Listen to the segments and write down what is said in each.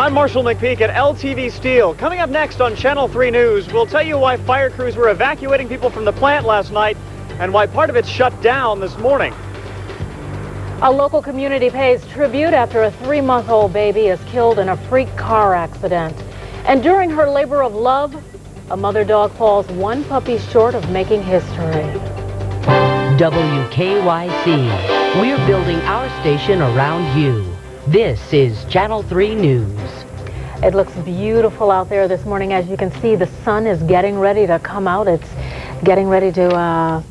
I'm Marshall McPeak at LTV Steel. Coming up next on Channel 3 News, we'll tell you why fire crews were evacuating people from the plant last night and why part of it's shut down this morning. A local community pays tribute after a 3-month-old baby is killed in a freak car accident. And during her labor of love, a mother dog falls one puppy short of making history. WKYC. We're building our station around you. This is Channel 3 News. It looks beautiful out there this morning. As you can see, the sun is getting ready to come out. It's getting ready to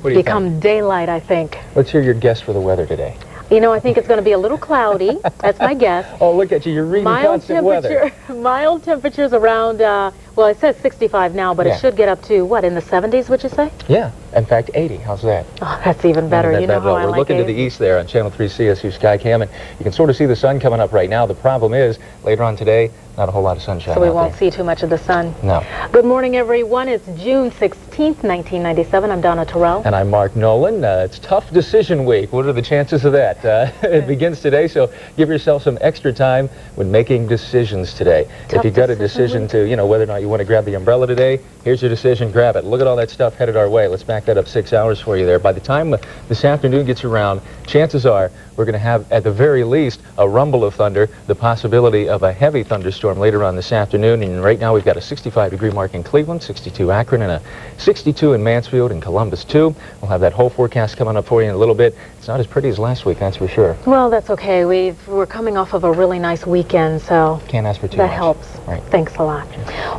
become daylight, I think. Let's hear your guess for the weather today. You know, I think it's going to be a little cloudy. That's my guess. Oh, look at you. You're reading constant weather. Mild temperatures around, well, it says 65 now, but it should get up to, what, in the 70s, would you say? Yeah. In fact, 80. How's that? Oh, that's even better. You know how I like it. We're looking to the east there on Channel 3 CSU Skycam, and you can sort of see the sun coming up right now. The problem is, later on today, not a whole lot of sunshine. So we won't see too much of the sun. No. Good morning, everyone. It's June 16th, 1997. I'm Donna Terrell. And I'm Mark Nolan. It's tough decision week. What are the chances of that? It begins today, so give yourself some extra time when making decisions today. If you've got a decision to, you know, whether or not you want to grab the umbrella today, here's your decision. Grab it. Look at all that stuff headed our way. Let's back that up 6 hours for you there. By the time this afternoon gets around, chances are we're going to have, at the very least, a rumble of thunder, the possibility of a heavy thunderstorm later on this afternoon. And right now we've got a 65-degree mark in Cleveland, 62 Akron, and a 62 in Mansfield and Columbus, too. We'll have that whole forecast coming up for you in a little bit. It's not as pretty as last week, that's for sure. Well, that's okay. We're coming off of a really nice weekend, so can't ask for too much. That helps. Right. Thanks a lot.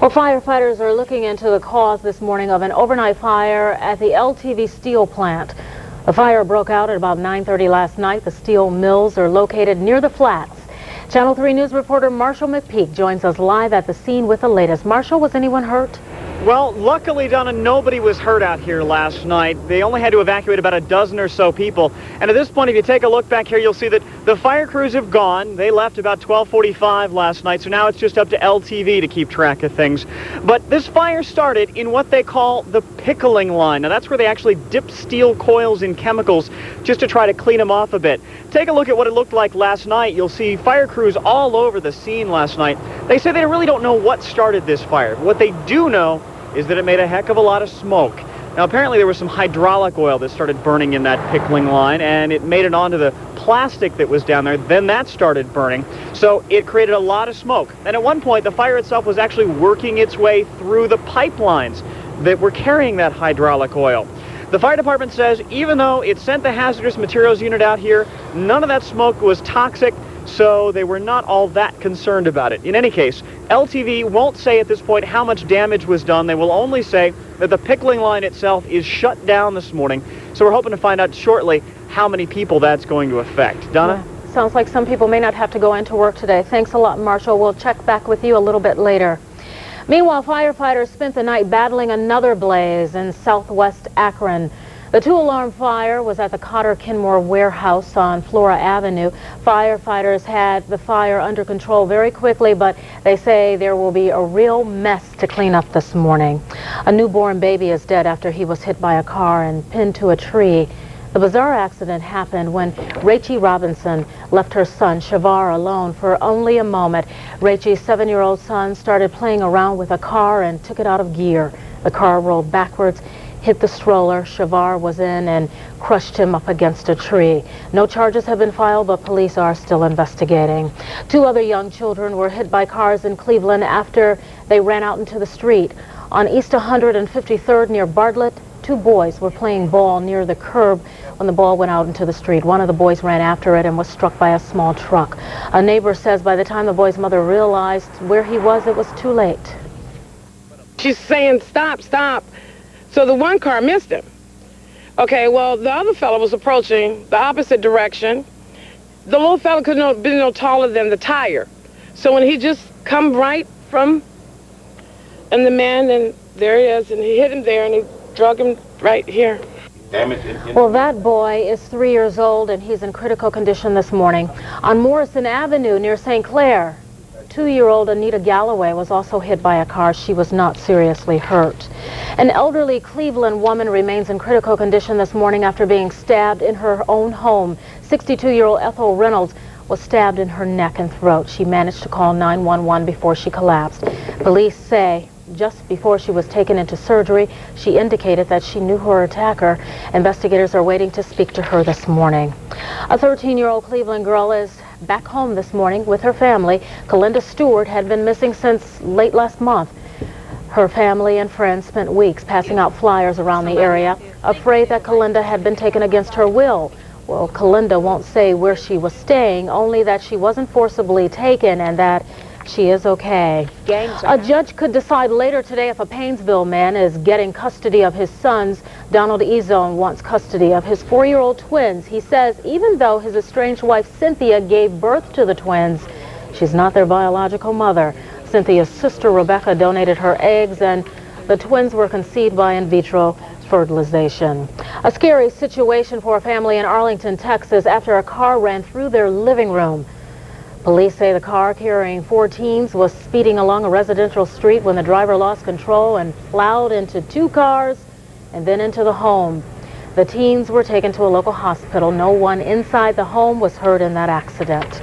Well, firefighters are looking into the cause this morning of an overnight fire at the LTV Steel plant. The fire broke out at about 9:30 last night. The steel mills are located near the flats. Channel 3 News reporter Marshall McPeak joins us live at the scene with the latest. Marshall, was anyone hurt? Well, luckily, Donna, nobody was hurt out here last night. They only had to evacuate about a dozen or so people. And at this point, if you take a look back here, you'll see that the fire crews have gone. They left about 12:45 last night, so now it's just up to LTV to keep track of things. But this fire started in what they call the pickling line. Now, that's where they actually dip steel coils in chemicals just to try to clean them off a bit. Take a look at what it looked like last night. You'll see fire crews all over the scene last night. They say they really don't know what started this fire. What they do know is that it made a heck of a lot of smoke. Now, apparently there was some hydraulic oil that started burning in that pickling line, and it made it onto the plastic that was down there. Then that started burning, so it created a lot of smoke. And at one point, the fire itself was actually working its way through the pipelines that were carrying that hydraulic oil. The fire department says even though it sent the hazardous materials unit out here, none of that smoke was toxic, so they were not all that concerned about it. In any case, LTV won't say at this point how much damage was done. They will only say that the pickling line itself is shut down this morning, so we're hoping to find out shortly how many people that's going to affect. Donna? Yeah. Sounds like some people may not have to go into work today. Thanks a lot, Marshall. We'll check back with you a little bit later. Meanwhile, firefighters spent the night battling another blaze in southwest Akron. The two-alarm fire was at the Cotter Kenmore warehouse on Flora Avenue. Firefighters had the fire under control very quickly, but they say there will be a real mess to clean up this morning. A newborn baby is dead after he was hit by a car and pinned to a tree. The bizarre accident happened when Rachie Robinson left her son, Shavar, alone for only a moment. Rachie's 7-year-old son started playing around with a car and took it out of gear. The car rolled backwards, hit the stroller Shavar was in, and crushed him up against a tree. No charges have been filed, but police are still investigating. 2 other young children were hit by cars in Cleveland after they ran out into the street. On East 153rd near Bartlett, 2 boys were playing ball near the curb when the ball went out into the street. One of the boys ran after it and was struck by a small truck. A neighbor says by the time the boy's mother realized where he was, it was too late. She's saying, stop, stop. So the one car missed him. Okay, well, the other fellow was approaching the opposite direction. The little fellow couldn't have been no taller than the tire. So when he just come right from, and the man, and there he is, and he hit him there, and he drug him right here. Well, that boy is 3 years old, and he's in critical condition this morning. On Morrison Avenue near St. Clair, 2-year-old Anita Galloway was also hit by a car. She was not seriously hurt. An elderly Cleveland woman remains in critical condition this morning after being stabbed in her own home. 62-year-old Ethel Reynolds was stabbed in her neck and throat. She managed to call 911 before she collapsed. Police say just before she was taken into surgery, she indicated that she knew her attacker. Investigators are waiting to speak to her this morning. A 13-year-old Cleveland girl is back home this morning with her family. Kalinda Stewart had been missing since late last month. Her family and friends spent weeks passing out flyers around the area, afraid that Kalinda had been taken against her will. Well, Kalinda won't say where she was staying, only that she wasn't forcibly taken and that she is okay. A judge could decide later today if a Paynesville man is getting custody of his sons. Donald Ezone wants custody of his 4-year-old twins. He says even though his estranged wife Cynthia gave birth to the twins, she's not their biological mother. Cynthia's sister Rebecca donated her eggs, and the twins were conceived by in vitro fertilization. A scary situation for a family in Arlington, Texas, after a car ran through their living room. Police say the car carrying 4 teens was speeding along a residential street when the driver lost control and plowed into 2 cars and then into the home. The teens were taken to a local hospital. No one inside the home was hurt in that accident.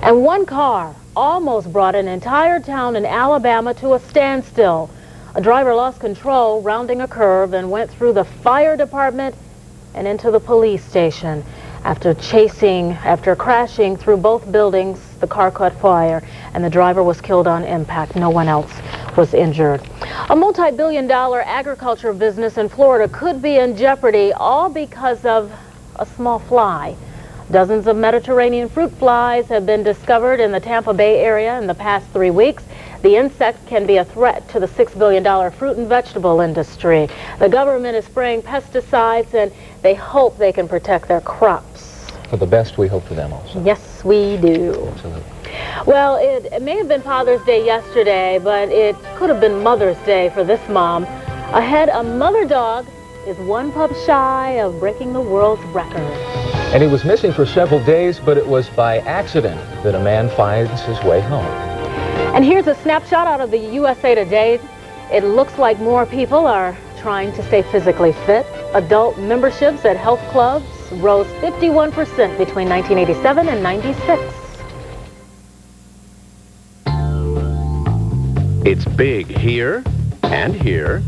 And one car almost brought an entire town in Alabama to a standstill. A driver lost control, rounding a curve, and went through the fire department and into the police station. After crashing through both buildings, the car caught fire, and the driver was killed on impact. No one else was injured. A multi-billion-dollar agriculture business in Florida could be in jeopardy, all because of a small fly. Dozens of Mediterranean fruit flies have been discovered in the Tampa Bay area in the past 3 weeks. The insect can be a threat to the $6 billion fruit and vegetable industry. The government is spraying pesticides, and they hope they can protect their crops. For the best, we hope for them also. Yes, we do. Absolutely. Well, it may have been Father's Day yesterday, but it could have been Mother's Day for this mom. Ahead, a mother dog is 1 pup shy of breaking the world's record. And he was missing for several days, but it was by accident that a man finds his way home. And here's a snapshot out of the USA Today. It looks like more people are trying to stay physically fit. Adult memberships at health clubs rose 51% between 1987 and 96. It's big here, and here,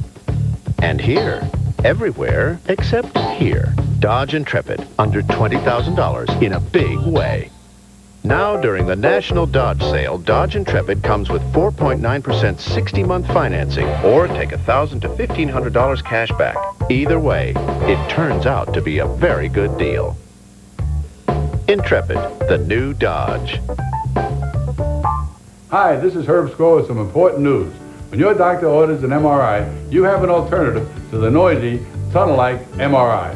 and here. Everywhere except here. Dodge Intrepid, under $20,000 in a big way. Now, during the National Dodge Sale, Dodge Intrepid comes with 4.9% 60-month financing, or take $1,000 to $1,500 cash back. Either way, it turns out to be a very good deal. Intrepid, the new Dodge. Hi, this is Herb Score with some important news. When your doctor orders an MRI, you have an alternative to the noisy, tunnel-like MRI.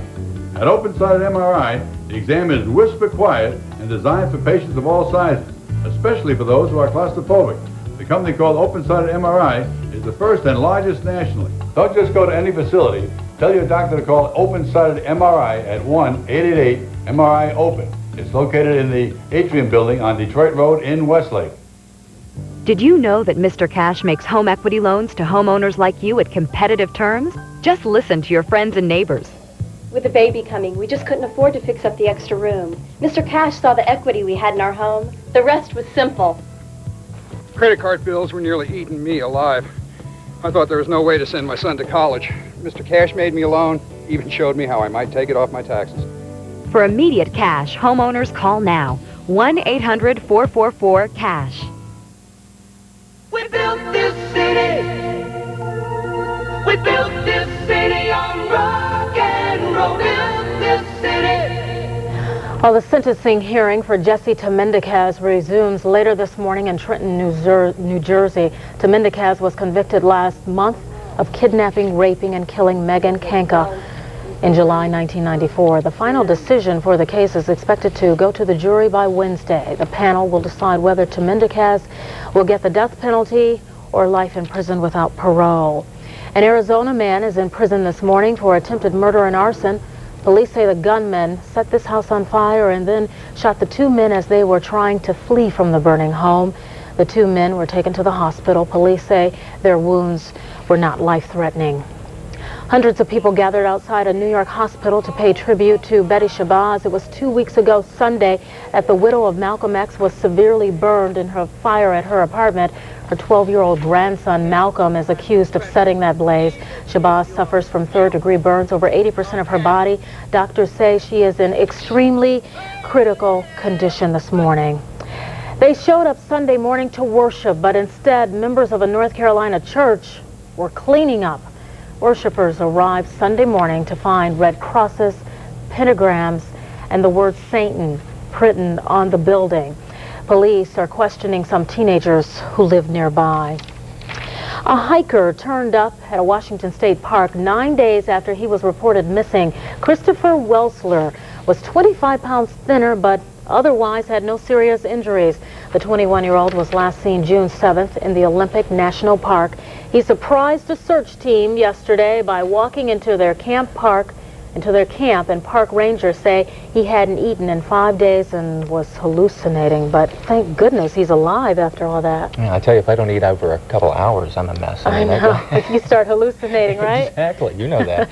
At Open-Sided MRI, the exam is whisper quiet and designed for patients of all sizes, especially for those who are claustrophobic. The company called Open-Sided MRI is the first and largest nationally. Don't just go to any facility. Tell your doctor to call Open-Sided MRI at 1-888-MRI-OPEN. It's located in the Atrium Building on Detroit Road in Westlake. Did you know that Mr. Cash makes home equity loans to homeowners like you at competitive terms? Just listen to your friends and neighbors. With the baby coming, we just couldn't afford to fix up the extra room. Mr. Cash saw the equity we had in our home. The rest was simple. Credit card bills were nearly eating me alive. I thought there was no way to send my son to college. Mr. Cash made me a loan, even showed me how I might take it off my taxes. For immediate cash, homeowners call now. 1-800-444-CASH. We built this city. We built this city on rock and roll. Built this city. Well, the sentencing hearing for Jesse Temendicaz resumes later this morning in Trenton, New Jersey. Temendicaz was convicted last month of kidnapping, raping, and killing Megan Kanka in July 1994. The final decision for the case is expected to go to the jury by Wednesday. The panel will decide whether Temendicaz will get the death penalty or life in prison without parole. An Arizona man is in prison this morning for attempted murder and arson. Police say the gunman set this house on fire and then shot the 2 men as they were trying to flee from the burning home. The 2 men were taken to the hospital. Police say their wounds were not life-threatening. Hundreds of people gathered outside a New York hospital to pay tribute to Betty Shabazz. It was 2 weeks ago Sunday that the widow of Malcolm X was severely burned in her fire at her apartment. Her 12-year-old grandson, Malcolm, is accused of setting that blaze. Shabazz suffers from third-degree burns over 80% of her body. Doctors say she is in extremely critical condition this morning. They showed up Sunday morning to worship, but instead, members of a North Carolina church were cleaning up. Worshippers arrived Sunday morning to find red crosses, pentagrams, and the word Satan written on the building. Police are questioning some teenagers who live nearby. A hiker turned up at a Washington State park 9 days after he was reported missing. Christopher Welsler was 25 pounds thinner, but otherwise had no serious injuries. The 21-year-old was last seen June 7th in the Olympic National Park. He surprised a search team yesterday by walking into their camp, and park rangers say he hadn't eaten in 5 days and was hallucinating. But thank goodness he's alive after all that. Yeah, I tell you, if I don't eat over a couple hours, I'm a mess. I know. If you start hallucinating, right? Exactly. You know that.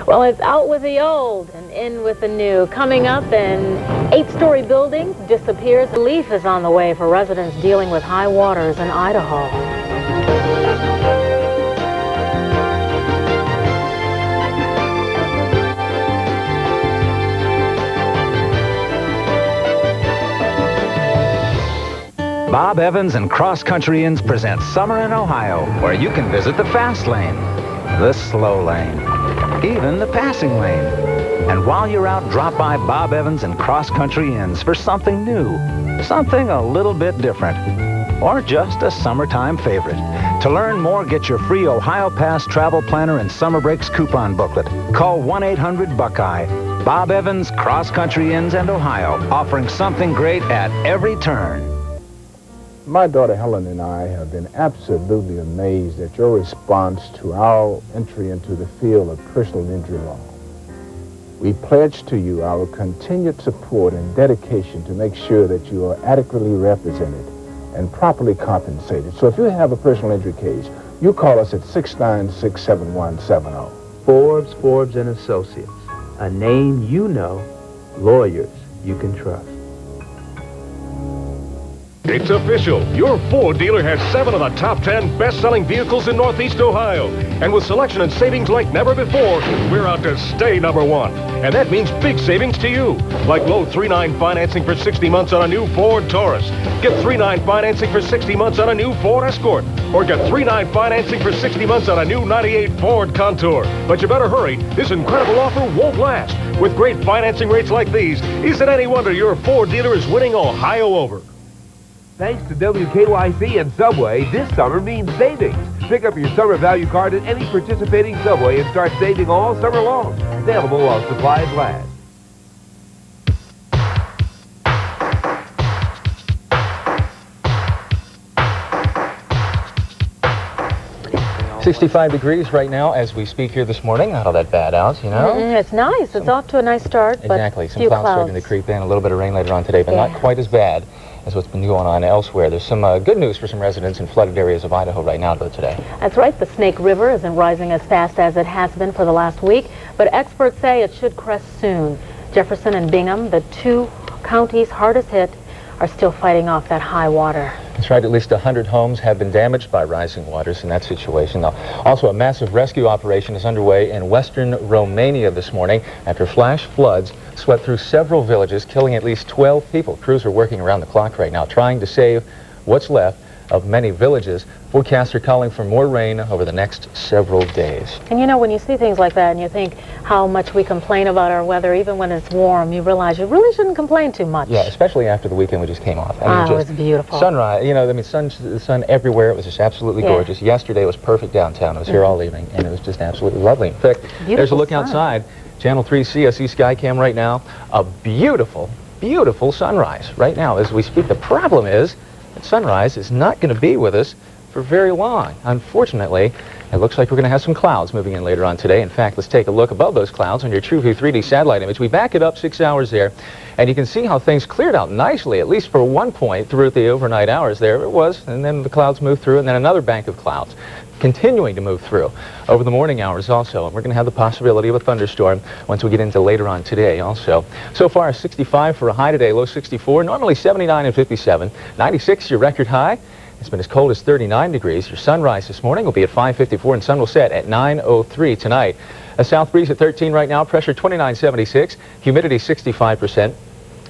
Well, it's out with the old and in with the new. Coming up, an 8-story building disappears. Relief is on the way for residents dealing with high waters in Idaho. Bob Evans and Cross Country Inns present Summer in Ohio, where you can visit the fast lane, the slow lane, even the passing lane. And while you're out, drop by Bob Evans and Cross Country Inns for something new, something a little bit different, or just a summertime favorite. To learn more, get your free Ohio Pass travel planner and summer breaks coupon booklet. Call 1-800-BUCKEYE. Bob Evans, Cross Country Inns and Ohio, offering something great at every turn. My daughter Helen and I have been absolutely amazed at your response to our entry into the field of personal injury law. We pledge to you our continued support and dedication to make sure that you are adequately represented and properly compensated. So if you have a personal injury case, you call us at 696-7170. Forbes and Associates, a name you know, lawyers you can trust. It's official. Your Ford dealer has 7 of the top 10 best-selling vehicles in Northeast Ohio. And with selection and savings like never before, we're out to stay #1. And that means big savings to you. Like low 3.9 financing for 60 months on a new Ford Taurus. Get 3.9 financing for 60 months on a new Ford Escort. Or get 3.9 financing for 60 months on a new 98 Ford Contour. But you better hurry. This incredible offer won't last. With great financing rates like these, is it any wonder your Ford dealer is winning Ohio over? Thanks to WKYC and Subway, this summer means savings. Pick up your summer value card at any participating Subway and start saving all summer long. Available while supplies last. 65 degrees right now as we speak here this morning. Not all that bad out, you know? It's nice. It's off to a nice start. Exactly. But Some clouds starting to creep in. A little bit of rain later on today, but not quite as bad as what's been going on elsewhere. There's some good news for some residents in flooded areas of Idaho right now, though, today. That's right. The Snake River isn't rising as fast as it has been for the last week, but experts say it should crest soon. Jefferson and Bingham, the 2 counties hardest hit, are still fighting off that high water. That's right. At least 100 homes have been damaged by rising waters in that situation. Now, also, a massive rescue operation is underway in western Romania this morning after flash floods swept through several villages, killing at least 12 people. Crews are working around the clock right now, trying to save what's left of many villages. Forecasts are calling for more rain over the next several days. And you know, when you see things like that and you think how much we complain about our weather, even when it's warm, you realize you really shouldn't complain too much. Yeah, especially after the weekend we just came off. I mean, it was beautiful. Sunrise, you know, I mean, sun everywhere. It was just absolutely gorgeous. Yesterday was perfect downtown. I was here all evening, and it was just absolutely lovely. In fact, there's a look outside. Channel 3 CSE Skycam right now. A beautiful, beautiful sunrise right now as we speak. The problem is that sunrise is not going to be with us for very long. Unfortunately, it looks like we're going to have some clouds moving in later on today. In fact, let's take a look above those clouds on your TrueView 3D satellite image. We back it up 6 hours there, and you can see how things cleared out nicely, at least for one point throughout the overnight hours there. It was, and then the clouds moved through, and then another bank of clouds. continuing to move through over the morning hours also. And we're going to have the possibility of a thunderstorm once we get into later on today also. So far, 65 for a high today, low 64. Normally 79 and 57. 96 your record high. It's been as cold as 39 degrees. Your sunrise this morning will be at 5:54 and sun will set at 9:03 tonight. A south breeze at 13 right now, pressure 2976, humidity 65%.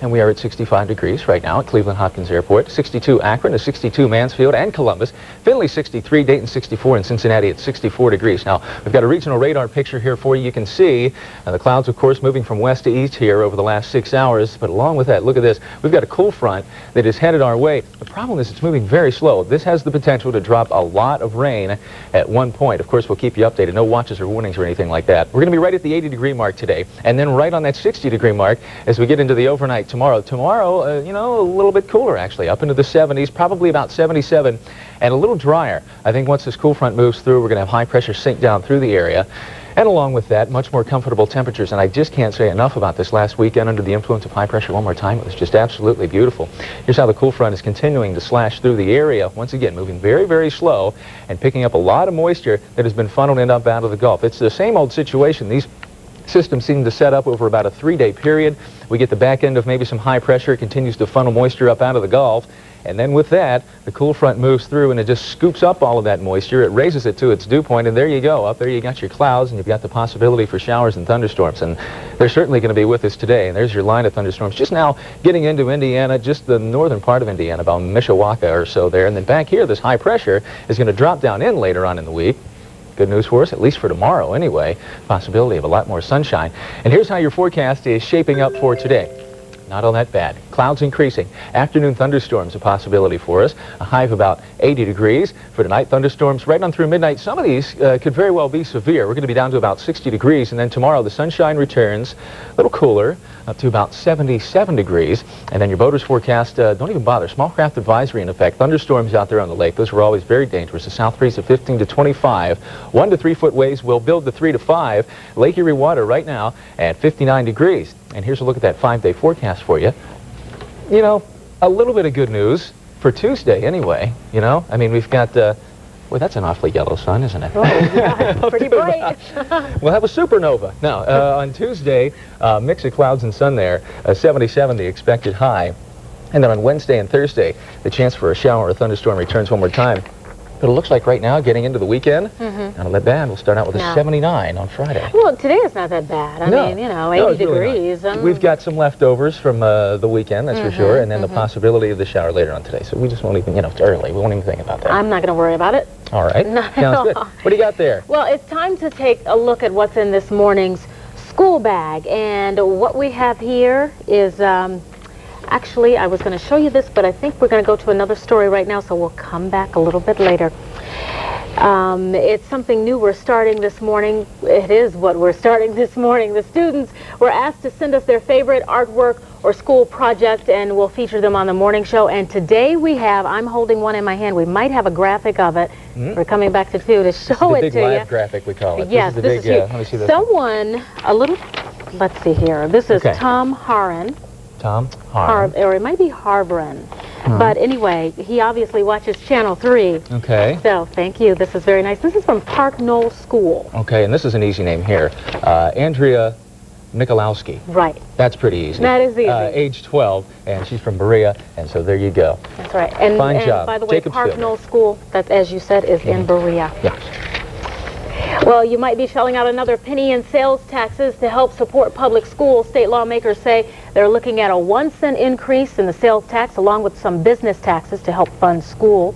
And we are at 65 degrees right now at Cleveland Hopkins Airport. 62 Akron, 62 Mansfield and Columbus. Findlay 63, Dayton 64, and Cincinnati at 64 degrees. Now, we've got a regional radar picture here for you. You can see the clouds, of course, moving from west to east here over the last 6 hours. But along with that, look at this. We've got a cool front that is headed our way. The problem is it's moving very slow. This has the potential to drop a lot of rain at one point. Of course, we'll keep you updated. No watches or warnings or anything like that. We're going to be right at the 80-degree mark today, and then right on that 60-degree mark as we get into the overnight tomorrow. Tomorrow, you know, a little bit cooler actually, up into the 70s, probably about 77, and a little drier. I think once this cool front moves through, we're going to have high pressure sink down through the area. And along with that, much more comfortable temperatures. And I just can't say enough about this last weekend under the influence of high pressure one more time. It was just absolutely beautiful. Here's how the cool front is continuing to slash through the area. Once again, moving very, very slow and picking up a lot of moisture that has been funneled up out of the Gulf. It's the same old situation. These systems seem to set up over about a 3-day period. We get the back end of maybe some high pressure. It continues to funnel moisture up out of the Gulf. And then with that, the cool front moves through and it just scoops up all of that moisture. It raises it to its dew point, and there you go. Up there you got your clouds, and you've got the possibility for showers and thunderstorms. And they're certainly going to be with us today. And there's your line of thunderstorms. Just now getting into Indiana, just the northern part of Indiana, about Mishawaka or so there. And then back here, this high pressure is going to drop down in later on in the week. Good news for us, at least for tomorrow anyway. Possibility of a lot more sunshine. And here's how your forecast is shaping up for today. Not all that bad. Clouds increasing. Afternoon thunderstorms a possibility for us. A high of about 80 degrees. For tonight, thunderstorms right on through midnight. Some of these could very well be severe. We're going to be down to about 60 degrees. And then tomorrow, the sunshine returns. A little cooler, up to about 77 degrees. And then your boaters forecast, don't even bother. Small craft advisory in effect. Thunderstorms out there on the lake. Those were always very dangerous. A south breeze of 15 to 25. 1 to 3 foot waves will build to 3 to 5. Lake Erie water right now at 59 degrees. And here's a look at that 5-day forecast for you. You know, a little bit of good news for Tuesday anyway, you know. I mean, we've got, well, that's an awfully yellow sun, isn't it? Oh, yeah, pretty bright. We'll have a supernova. Now, on Tuesday, mix of clouds and sun there, 77 the expected high. And then on Wednesday and Thursday, the chance for a shower or thunderstorm returns one more time. But it looks like right now, getting into the weekend, not that bad. We'll start out with a 79 on Friday. Well, today is not that bad. I mean, you know, 80 degrees. Really we've got some leftovers from the weekend, that's for sure, and then the possibility of the shower later on today. So we just won't even, you know, it's early. We won't even think about that. I'm not going to worry about it. All right. Sounds good. What do you got there? Well, it's time to take a look at what's in this morning's school bag. And what we have here is... actually, I was going to show you this, but I think we're going to go to another story right now, so we'll come back a little bit later. It's something new we're starting this morning. It is what we're starting this morning. The students were asked to send us their favorite artwork or school project, and we'll feature them on the morning show. And today we have, I'm holding one in my hand. We might have a graphic of it. We're coming back to show it to you. The big live graphic, we call it. Yes, this is the big, huge. let me see this. Someone, let's see here. This is Tom Haran. Tom Haran. Or it might be Harbron. But anyway, he obviously watches Channel 3. Okay. So, thank you. This is very nice. This is from Park Knoll School. Okay, and this is an easy name here. Andrea Mikulowski. Right. That's pretty easy. That is easy. Age 12, and she's from Berea, and so there you go. That's right. And, Fine job. By the way, Park Knoll School, that, as you said, is in Berea. Yeah. Well, you might be shelling out another penny in sales taxes to help support public schools. State lawmakers say they're looking at a 1-cent increase in the sales tax along with some business taxes to help fund school.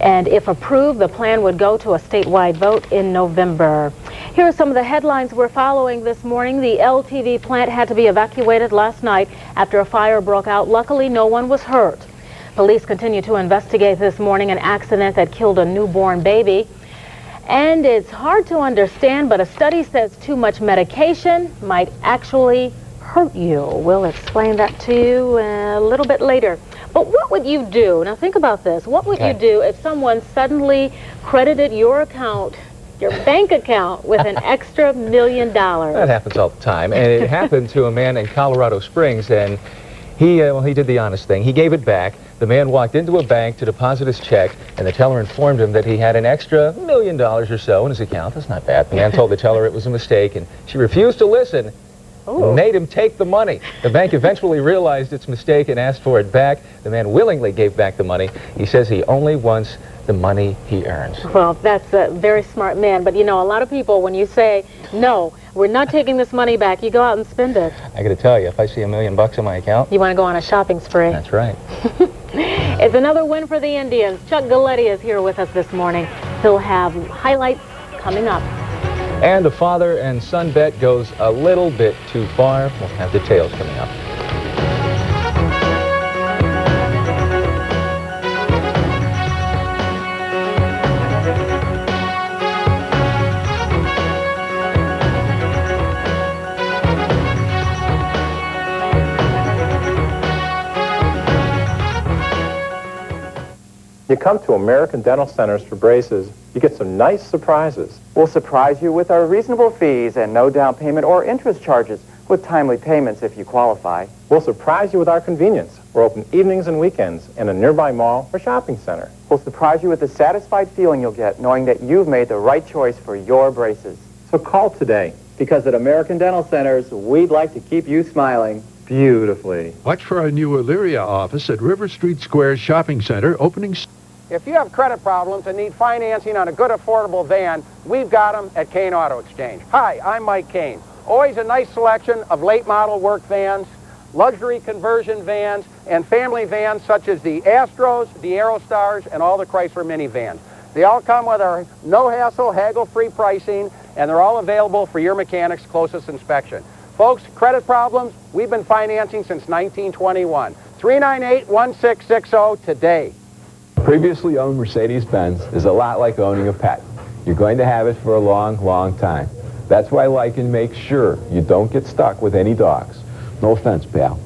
And if approved, the plan would go to a statewide vote in November. Here are some of the headlines we're following this morning. The LTV plant had to be evacuated last night after a fire broke out. Luckily, no one was hurt. Police continue to investigate this morning an accident that killed a newborn baby. And it's hard to understand, but a study says too much medication might actually hurt you. We'll explain that to you a little bit later. But what would you do? Now think about this. What would you do if someone suddenly credited your account, your bank account, with an extra $1 million? That happens all the time. And it happened to a man in Colorado Springs, and Well, he did the honest thing. He gave it back. The man walked into a bank to deposit his check, and the teller informed him that he had an extra $1 million or so in his account. That's not bad. The man told the teller it was a mistake, and she refused to listen. Ooh. Made him take the money. The bank eventually realized its mistake and asked for it back. The man willingly gave back the money. He says he only wants the money he earns. Well, that's a very smart man. But, you know, a lot of people, when you say, no, we're not taking this money back, you go out and spend it. I got to tell you, if I see $1 million in my account... You want to go on a shopping spree. That's right. It's another win for the Indians. Chuck Galletti is here with us this morning. He'll have highlights coming up. And a father and son bet goes a little bit too far. We'll have details coming up. You come to American Dental Centers for braces, you get some nice surprises. We'll surprise you with our reasonable fees and no down payment or interest charges, with timely payments if you qualify. We'll surprise you with our convenience. We're open evenings and weekends in a nearby mall or shopping center. We'll surprise you with the satisfied feeling you'll get knowing that you've made the right choice for your braces. So call today. Because at American Dental Centers, we'd like to keep you smiling beautifully. Watch for our new Elyria office at River Street Square Shopping Center, opening... If you have credit problems and need financing on a good, affordable van, we've got them at Kane Auto Exchange. Hi, I'm Mike Kane. Always a nice selection of late model work vans, luxury conversion vans, and family vans such as the Astros, the Aerostars, and all the Chrysler minivans. They all come with our no-hassle, haggle-free pricing, and they're all available for your mechanic's closest inspection. Folks, credit problems, we've been financing since 1921. 398-1660 today. Previously owned Mercedes-Benz is a lot like owning a pet. You're going to have it for a long, long time. That's why Lycan makes sure you don't get stuck with any dogs. No offense, pal.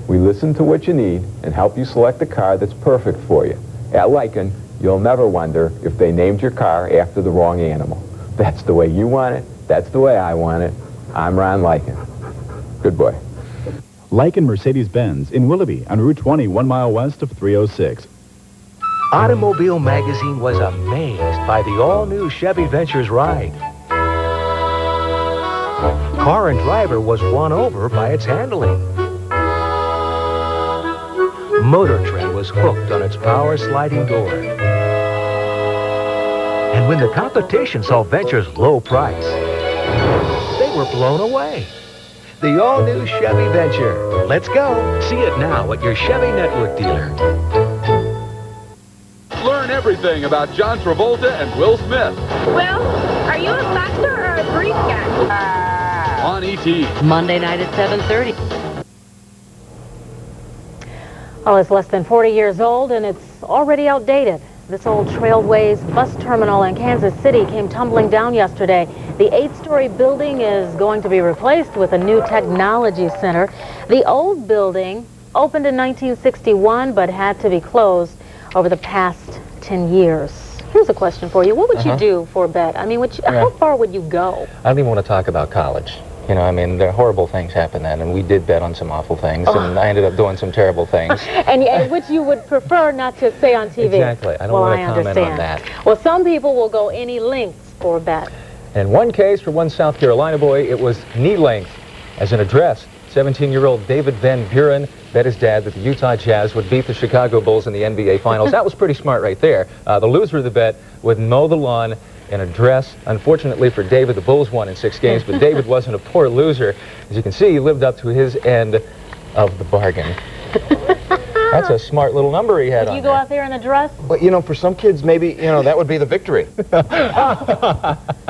We listen to what you need and help you select a car that's perfect for you. At Lycan, you'll never wonder if they named your car after the wrong animal. That's the way you want it. That's the way I want it. I'm Ron Lycan. Good boy. Lycan Mercedes-Benz in Willoughby on Route 20, 1 mile west of 306. Automobile Magazine was amazed by the all-new Chevy Ventures ride. Car and Driver was won over by its handling. Motor Trend was hooked on its power sliding door. And when the competition saw Ventures' low price, they were blown away. The all-new Chevy Venture. Let's go. See it now at your Chevy Network dealer. Learn everything about John Travolta and Will Smith. Will, are you a boxer or a Greek guy? On E.T. Monday night at 7:30. Well, it's less than 40 years old, and it's already outdated. This old Trailways bus terminal in Kansas City came tumbling down yesterday. The 8-story building is going to be replaced with a new technology center. The old building opened in 1961, but had to be closed over the past 10 years. Here's a question for you. What would you do for a bet? I mean, how far would you go? I don't even want to talk about college. You know, I mean, there are horrible things happen then, and we did bet on some awful things, and I ended up doing some terrible things. and which you would prefer not to say on TV. Exactly. I don't want to comment on that. Well, some people will go any lengths for a bet. In one case, for one South Carolina boy, it was knee length as an address. 17-year-old David Van Buren bet his dad that the Utah Jazz would beat the Chicago Bulls in the NBA Finals. That was pretty smart right there. The loser of the bet would mow the lawn in a dress. Unfortunately for David, the Bulls won in 6 games, but David wasn't a poor loser. As you can see, he lived up to his end of the bargain. That's a smart little number he had on Would you go out there in a dress? Well, you know, for some kids, maybe, you know, that would be the victory.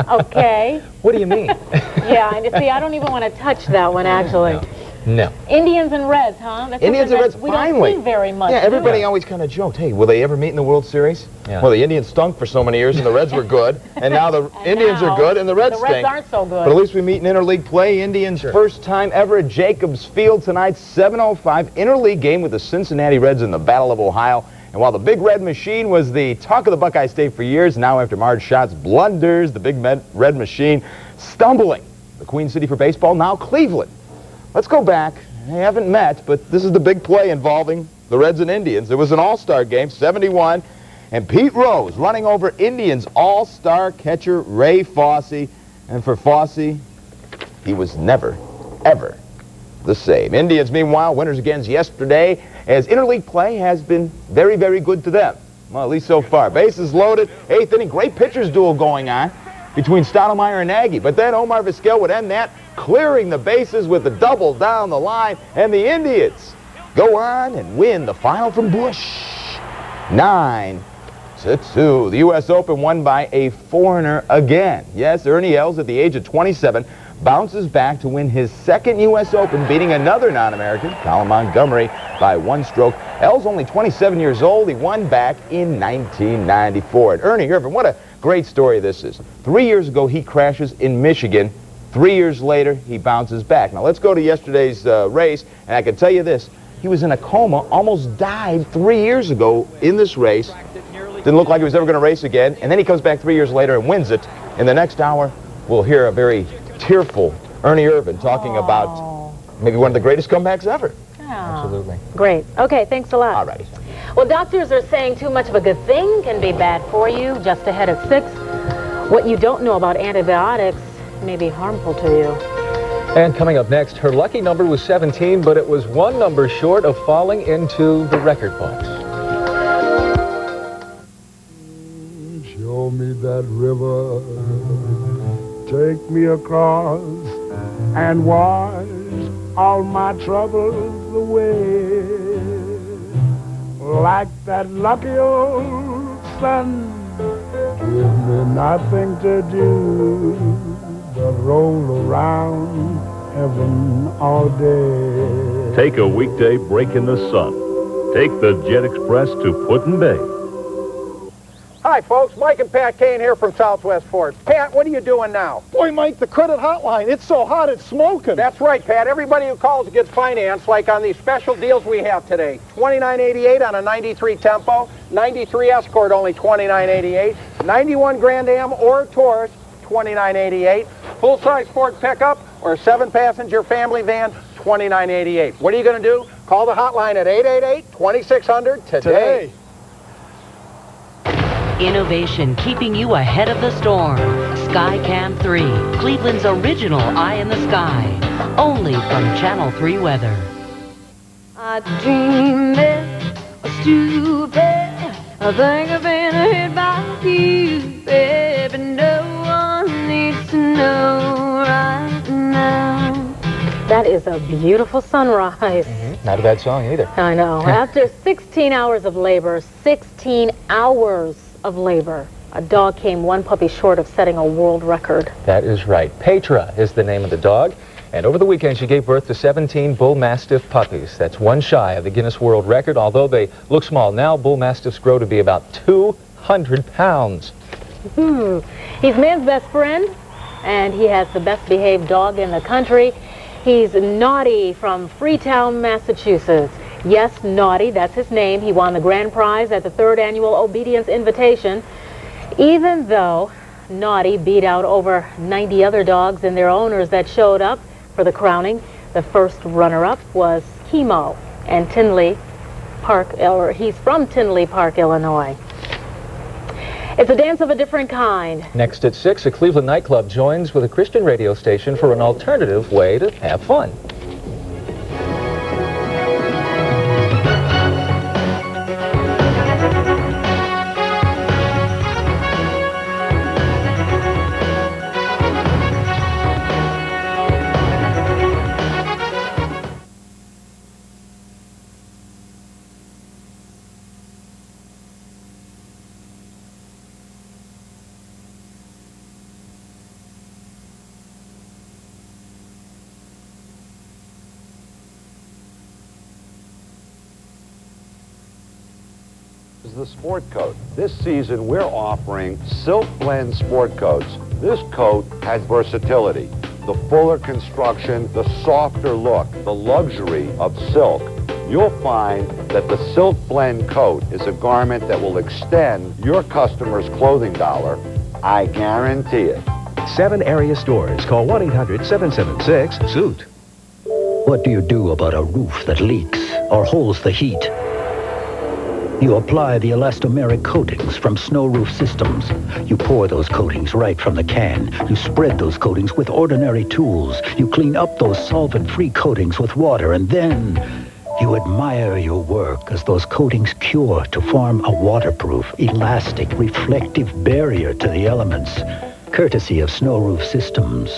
Okay. What do you mean? Yeah, and you see, I don't even want to touch that one, actually. No. Indians and Reds, huh? That's Indians and Reds, we finally. don't see very much. Yeah, everybody always kind of joked, hey, will they ever meet in the World Series? Yeah. Well, the Indians stunk for so many years, and the Reds were good, and now the Indians are good, and the Reds stink. The Reds aren't so good. But at least we meet in interleague play. Indians' first time ever at Jacobs Field tonight, 7:05 interleague game with the Cincinnati Reds in the Battle of Ohio. And while the Big Red Machine was the talk of the Buckeye State for years, now after Marge Schott's blunders, the Big Red Machine stumbling. The Queen City for baseball, now Cleveland. Let's go back They haven't met, but this is the big play involving the Reds and Indians. It was an all-star game, 71, and Pete Rose running over Indians all-star catcher Ray Fosse. And for Fosse, he was never, ever the same. Indians, meanwhile, winners again yesterday, as interleague play has been very, very good to them. Well, at least so far. Bases loaded, 8th inning, great pitchers duel going on between Stottlemyre and Nagy. But then Omar Vizquel would end that, clearing the bases with a double down the line, and the Indians go on and win the final from Busch, 9-2. The U.S. Open won by a foreigner again. Yes, Ernie Els, at the age of 27, bounces back to win his second U.S. Open, beating another non-American, Colin Montgomery, by 1 stroke. Els, only 27 years old, he won back in 1994. And Ernie Irvan, what a great story this is. 3 years ago, he crashes in Michigan. 3 years later, he bounces back. Now, let's go to yesterday's race, and I can tell you this. He was in a coma, almost died 3 years ago in this race. Didn't look like he was ever going to race again, and then he comes back 3 years later and wins it. In the next hour, we'll hear a very tearful Ernie Irvan talking about maybe one of the greatest comebacks ever. Absolutely. Great. Okay, thanks a lot. All righty. Well, doctors are saying too much of a good thing can be bad for you. Just ahead at 6, what you don't know about antibiotics may be harmful to you. And coming up next, her lucky number was 17, but it was 1 number short of falling into the record books. Show me that river, take me across and wash all my troubles away. Like that lucky old sun, give me nothing to do but roll around heaven all day. Take a weekday break in the sun. Take the Jet Express to Put-in-Bay. Hi, folks. Mike and Pat Kane here from Southwest Ford. Pat, what are you doing now? Boy, Mike, the credit hotline. It's so hot, it's smoking. That's right, Pat. Everybody who calls gets financed, like on these special deals we have today. $29.88 on a 93 Tempo, 93 Escort, only $29.88, 91 Grand Am or Taurus, $29.88, full-size Ford pickup or 7-passenger family van, $29.88. What are you going to do? Call the hotline at 888-2600 today. Innovation keeping you ahead of the storm. Skycam 3, Cleveland's original eye in the sky. Only from Channel 3 Weather. I dreamed it was stupid. I think I've been hit by you, baby. No one needs to know right now. That is a beautiful sunrise. Not a bad song either. I know. After 16 hours of labor, 16 hours of labor, a dog came 1 puppy short of setting a world record. That is right. Petra is the name of the dog. And over the weekend, she gave birth to 17 Bull Mastiff puppies. That's 1 shy of the Guinness World Record. Although they look small now, Bull Mastiffs grow to be about 200 pounds. He's man's best friend, and he has the best behaved dog in the country. He's Naughty from Freetown, Massachusetts. Yes, Naughty, that's his name. He won the grand prize at the 3rd annual Obedience Invitation. Even though Naughty beat out over 90 other dogs and their owners that showed up for the crowning, the first runner-up was Chemo and Tinley Park, or he's from Tinley Park, Illinois. It's a dance of a different kind. Next at 6, a Cleveland nightclub joins with a Christian radio station for an alternative way to have fun. Is the sport coat. This season we're offering Silk Blend sport coats. This coat has versatility, the fuller construction, the softer look, the luxury of silk. You'll find that the Silk Blend coat is a garment that will extend your customer's clothing dollar. I guarantee it. 7 area stores. Call 1-800-776-SUIT. What do you do about a roof that leaks or holds the heat? You apply the elastomeric coatings from Snow Roof Systems. You pour those coatings right from the can. You spread those coatings with ordinary tools. You clean up those solvent-free coatings with water, and then you admire your work as those coatings cure to form a waterproof, elastic, reflective barrier to the elements, courtesy of Snow Roof Systems.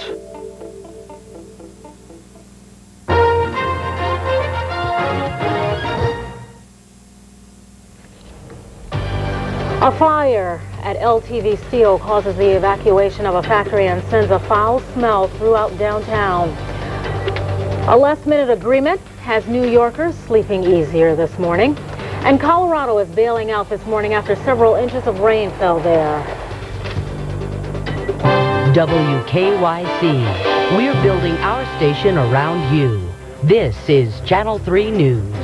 A fire at LTV Steel causes the evacuation of a factory and sends a foul smell throughout downtown. A last-minute agreement has New Yorkers sleeping easier this morning. And Colorado is bailing out this morning after several inches of rain fell there. WKYC. We're building our station around you. This is Channel 3 News.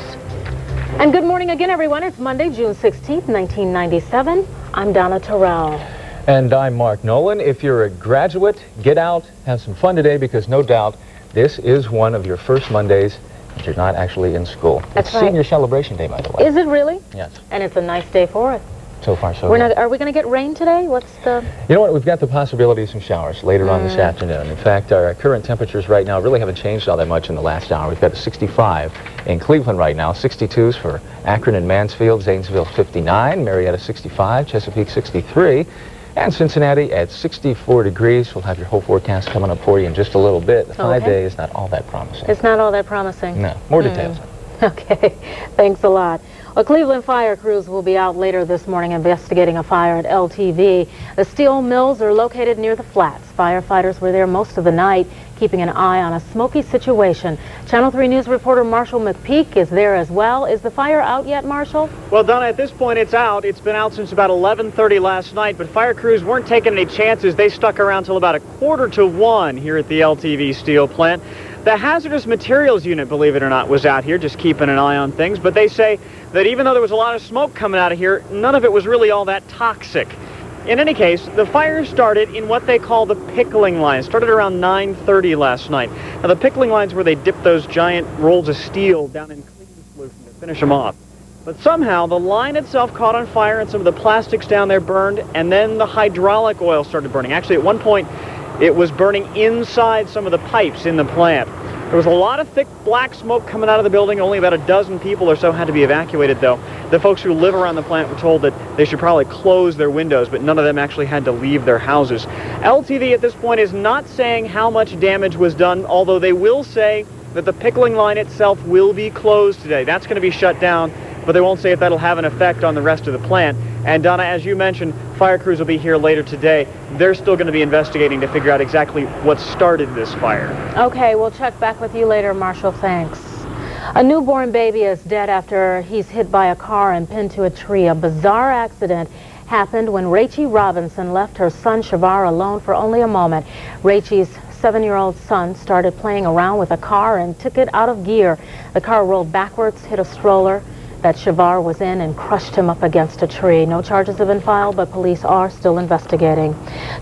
And good morning again, everyone. It's Monday, June 16th, 1997. I'm Donna Terrell. And I'm Mark Nolan. If you're a graduate, get out, have some fun today, because no doubt this is one of your first Mondays that you're not actually in school. That's it's right. Senior Celebration Day, by the way. Is it really? Yes. And it's a nice day for it. So far, so Are good. we going to get rain today? What's the... You know what? We've got the possibility of some showers later on this afternoon. In fact, our current temperatures right now really haven't changed all that much in the last hour. We've got a 65 in Cleveland right now, 62s for Akron and Mansfield, Zanesville 59, Marietta 65, Chesapeake 63, and Cincinnati at 64 degrees. We'll have your whole forecast coming up for you in just a little bit. The 5-day is not all that promising. It's not all that promising. No. More details. Okay. Thanks a lot. Well, Cleveland fire crews will be out later this morning investigating a fire at LTV. The steel mills are located near the flats. Firefighters were there most of the night, keeping an eye on a smoky situation. Channel 3 News reporter Marshall McPeak is there as well. Is the fire out yet, Marshall? Well, Donna, at this point it's out. It's been out since about 11:30 last night, but fire crews weren't taking any chances. They stuck around till about 1:45 here at the LTV steel plant. The hazardous materials unit, believe it or not, was out here just keeping an eye on things, but they say that even though there was a lot of smoke coming out of here, none of it was really all that toxic. In any case, the fire started in what they call the pickling line. It started around 9:30 last night. Now, the pickling line's where they dip those giant rolls of steel down in cleaning solution to finish them off. But somehow, the line itself caught on fire and some of the plastics down there burned, and then the hydraulic oil started burning. Actually, at one point, it was burning inside some of the pipes in the plant. There was a lot of thick black smoke coming out of the building. Only about a dozen people or so had to be evacuated, though. The folks who live around the plant were told that they should probably close their windows, but none of them actually had to leave their houses. LTV at this point is not saying how much damage was done, although they will say that the pickling line itself will be closed today. That's going to be shut down, but they won't say if that'll have an effect on the rest of the plant. And Donna, as you mentioned, fire crews will be here later today. They're still going to be investigating to figure out exactly what started this fire. Okay, we'll check back with you later, Marshall. Thanks. A newborn baby is dead after he's hit by a car and pinned to a tree. A bizarre accident happened when Rachie Robinson left her son Shavar alone for only a moment. Rachie's 7-year-old son started playing around with a car and took it out of gear. The car rolled backwards, hit a stroller that Shavar was in, and crushed him up against a tree. No charges have been filed, but police are still investigating.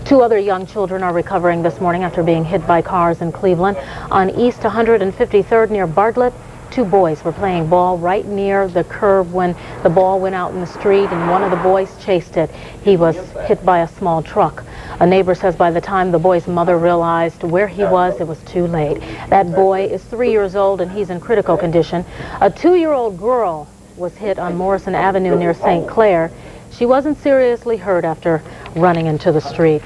2 other young children are recovering this morning after being hit by cars in Cleveland. On East 153rd near Bartlett, 2 boys were playing ball right near the curb when the ball went out in the street, and one of the boys chased it. He was hit by a small truck. A neighbor says by the time the boy's mother realized where he was, it was too late. That boy is 3 years old, and he's in critical condition. A 2-year-old girl was hit on Morrison Avenue near St. Clair. She wasn't seriously hurt after running into the street.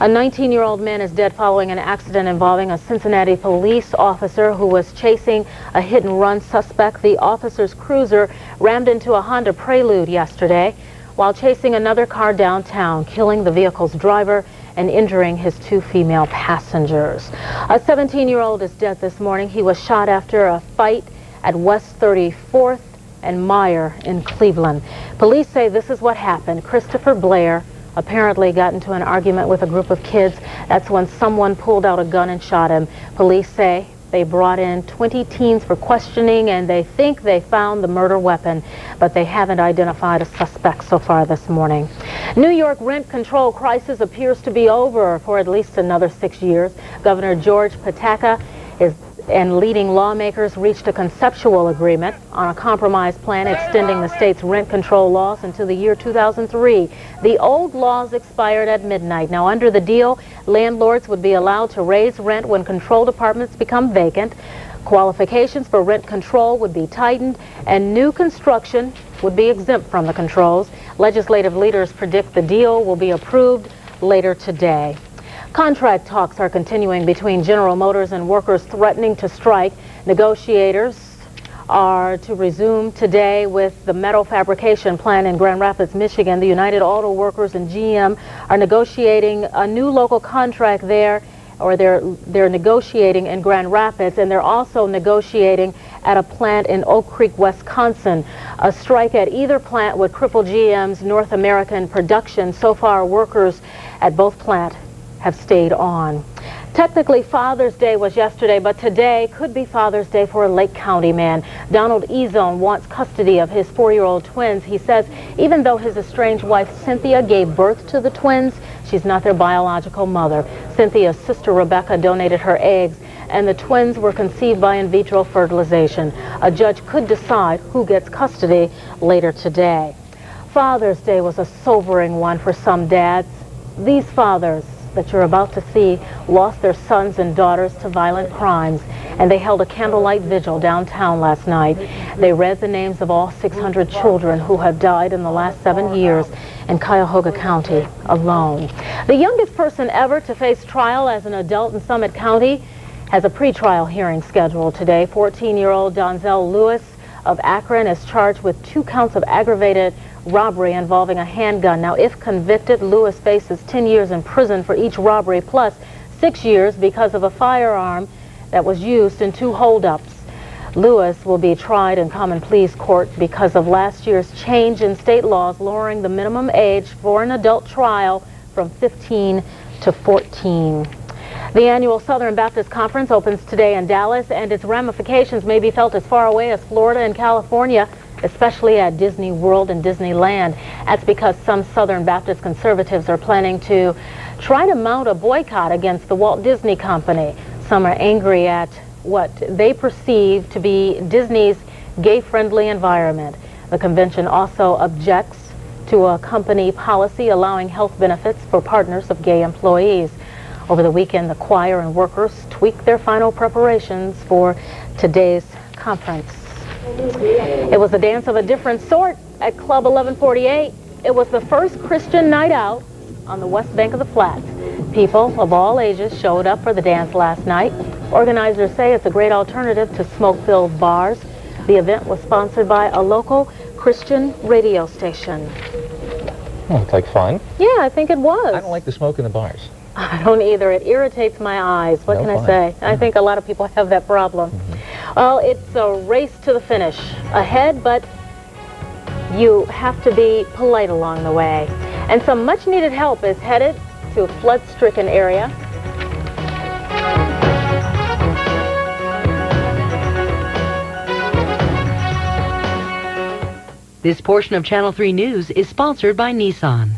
A 19-year-old man is dead following an accident involving a Cincinnati police officer who was chasing a hit-and-run suspect. The officer's cruiser rammed into a Honda Prelude yesterday while chasing another car downtown, killing the vehicle's driver and injuring his 2 female passengers. A 17-year-old is dead this morning. He was shot after a fight at West 34th and Meyer in Cleveland. Police say this is what happened. Christopher Blair apparently got into an argument with a group of kids. That's when someone pulled out a gun and shot him. Police say they brought in 20 teens for questioning, and they think they found the murder weapon, but they haven't identified a suspect so far this morning. New York rent control crisis appears to be over for at least another 6 years. Governor George Pataka and leading lawmakers reached a conceptual agreement on a compromise plan extending the state's rent control laws into the year 2003. The old laws expired at midnight. Now, under the deal, landlords would be allowed to raise rent when controlled apartments become vacant. Qualifications for rent control would be tightened, and new construction would be exempt from the controls. Legislative leaders predict the deal will be approved later today. Contract talks are continuing between General Motors and workers threatening to strike. Negotiators are to resume today with the metal fabrication plant in Grand Rapids, Michigan. The United Auto Workers and GM are negotiating a new local contract there, or they're negotiating in Grand Rapids, and they're also negotiating at a plant in Oak Creek, Wisconsin. A strike at either plant would cripple GM's North American production. So far, workers at both plants have stayed on. Technically, Father's Day was yesterday, but today could be Father's Day for a Lake County man. Donald Ezone wants custody of his 4-year-old twins. He says even though his estranged wife Cynthia gave birth to the twins, she's not their biological mother. Cynthia's sister Rebecca donated her eggs, and the twins were conceived by in vitro fertilization. A judge could decide who gets custody later today. Father's Day was a sobering one for some dads. These fathers that you're about to see lost their sons and daughters to violent crimes, and they held a candlelight vigil downtown last night. They read the names of all 600 children who have died in the last 7 years in Cuyahoga County alone. The youngest person ever to face trial as an adult in Summit County has a pretrial hearing scheduled today. 14-year-old Donzel Lewis of Akron is charged with 2 counts of aggravated robbery involving a handgun. Now, if convicted, Lewis faces 10 years in prison for each robbery, plus 6 years because of a firearm that was used in 2 holdups. Lewis will be tried in common pleas court because of last year's change in state laws lowering the minimum age for an adult trial from 15 to 14. The annual Southern Baptist Conference opens today in Dallas, and its ramifications may be felt as far away as Florida and California, especially at Disney World and Disneyland. That's because some Southern Baptist conservatives are planning to try to mount a boycott against the Walt Disney Company. Some are angry at what they perceive to be Disney's gay-friendly environment. The convention also objects to a company policy allowing health benefits for partners of gay employees. Over the weekend, the choir and workers tweaked their final preparations for today's conference. It was a dance of a different sort at Club 1148. It was the first Christian night out on the west bank of the Flats. People of all ages showed up for the dance last night. Organizers say it's a great alternative to smoke-filled bars. The event was sponsored by a local Christian radio station. Oh, it's like fun. Yeah, I think it was. I don't like the smoke in the bars. I don't either. It irritates my eyes. What can I say? I think a lot of people have that problem. Well, it's a race to the finish. Ahead, but you have to be polite along the way. And some much-needed help is headed to a flood-stricken area. This portion of Channel 3 News is sponsored by Nissan.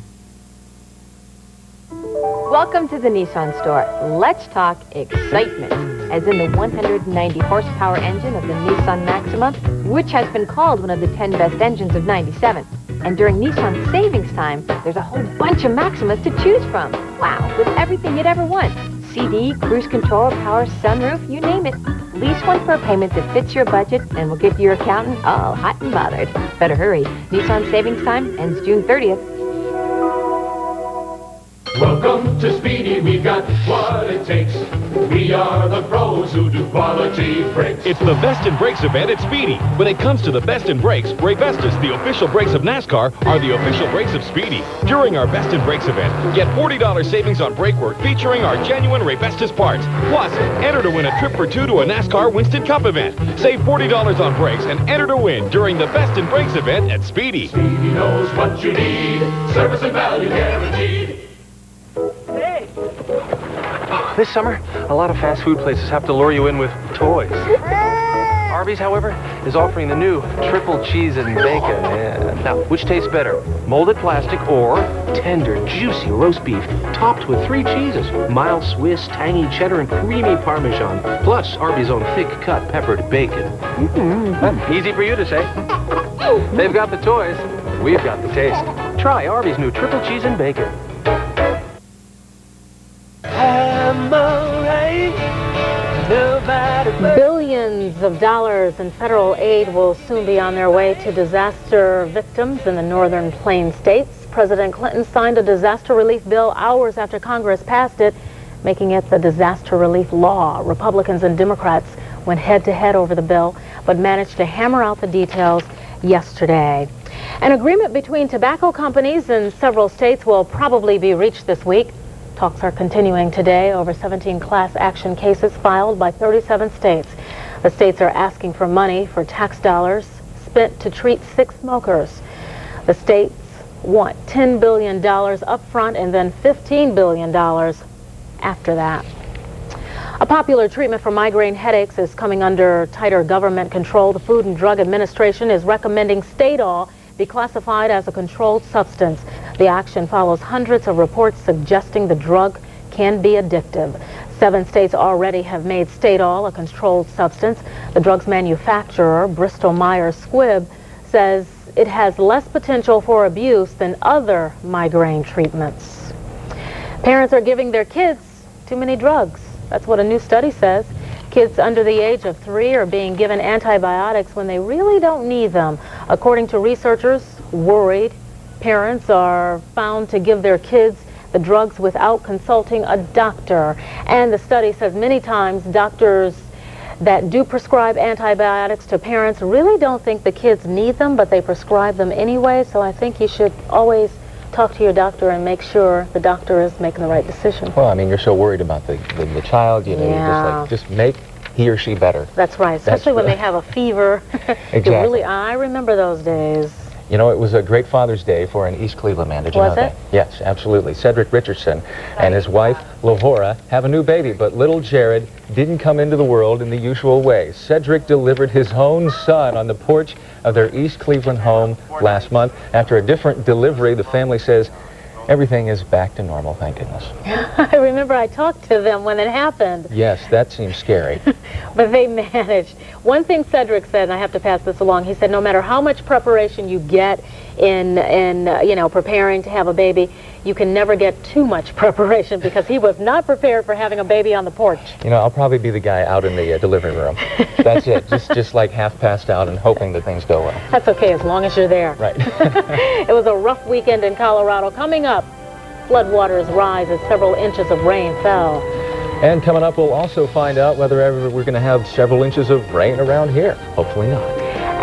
Welcome to the Nissan store. Let's talk excitement, as in the 190 horsepower engine of the Nissan Maxima, which has been called one of the 10 best engines of '97. And during Nissan Savings Time, there's a whole bunch of Maximas to choose from. Wow, with everything you'd ever want. CD, cruise control, power, sunroof, you name it. Lease one for a payment that fits your budget, and we'll get to your accountant all hot and bothered. Better hurry. Nissan Savings Time ends June 30th. Welcome to Speedy, we've got what it takes. We are the pros who do quality brakes. It's the Best in Brakes event at Speedy. When it comes to the Best in Brakes, Raybestos, the official brakes of NASCAR, are the official brakes of Speedy. During our Best in Brakes event, get $40 savings on brake work featuring our genuine Raybestos parts. Plus, enter to win a trip for 2 to a NASCAR Winston Cup event. Save $40 on brakes and enter to win during the Best in Brakes event at Speedy. Speedy knows what you need. Service and value guaranteed. This summer, a lot of fast food places have to lure you in with toys. Our Arby's, however, is offering the new triple cheese and bacon. Yeah. Now, which tastes better, molded plastic or tender, juicy roast beef topped with 3 cheeses, mild Swiss, tangy cheddar, and creamy Parmesan, plus Arby's own thick-cut peppered bacon. Easy for you to say. They've got the toys. We've got the taste. Try Arby's new triple cheese and bacon. Billions of dollars in federal aid will soon be on their way to disaster victims in the northern Plains states. President Clinton signed a disaster relief bill hours after Congress passed it, making it the disaster relief law. Republicans and Democrats went head-to-head over the bill, but managed to hammer out the details yesterday. An agreement between tobacco companies in several states will probably be reached this week. Talks are continuing today over 17 class action cases filed by 37 states. The states are asking for money for tax dollars spent to treat sick smokers. The states want $10 billion up front and then $15 billion after that. A popular treatment for migraine headaches is coming under tighter government control. The Food and Drug Administration is recommending Stadol be classified as a controlled substance. The action follows hundreds of reports suggesting the drug can be addictive. 7 states already have made Stadol a controlled substance. The drug's manufacturer, Bristol-Myers Squibb, says it has less potential for abuse than other migraine treatments. Parents are giving their kids too many drugs. That's what a new study says. Kids under the age of 3 are being given antibiotics when they really don't need them. According to researchers, worried parents are found to give their kids the drugs without consulting a doctor. And the study says many times doctors that do prescribe antibiotics to parents really don't think the kids need them, but they prescribe them anyway. So I think you should always talk to your doctor and make sure the doctor is making the right decision. Well, I mean, you're so worried about the child, you know, Yeah. you're just make he or she better. That's right, especially when they have a fever. Exactly. I remember those days. You know, it was a great Father's Day for an East Cleveland man. Did you know Was that? it? Yes, absolutely. Cedric Richardson and his wife, Lahora, have a new baby, but little Jared didn't come into the world in the usual way. Cedric delivered his own son on the porch of their East Cleveland home last month. After a different delivery, the family says everything is back to normal, thank goodness. I remember I talked to them when it happened, Yes, that seems scary. but they managed. One thing Cedric said, and I have to pass this along, he said no matter how much preparation you get in preparing to have a baby, you can never get too much preparation because he was not prepared for having a baby on the porch. You know, I'll probably be the guy out in the delivery room. That's it, just like half passed out and hoping that things go well. That's okay as long as you're there. Right. It was a rough weekend in Colorado. Coming up, floodwaters rise as several inches of rain fell. And coming up, we'll also find out whether ever we're going to have several inches of rain around here. Hopefully not.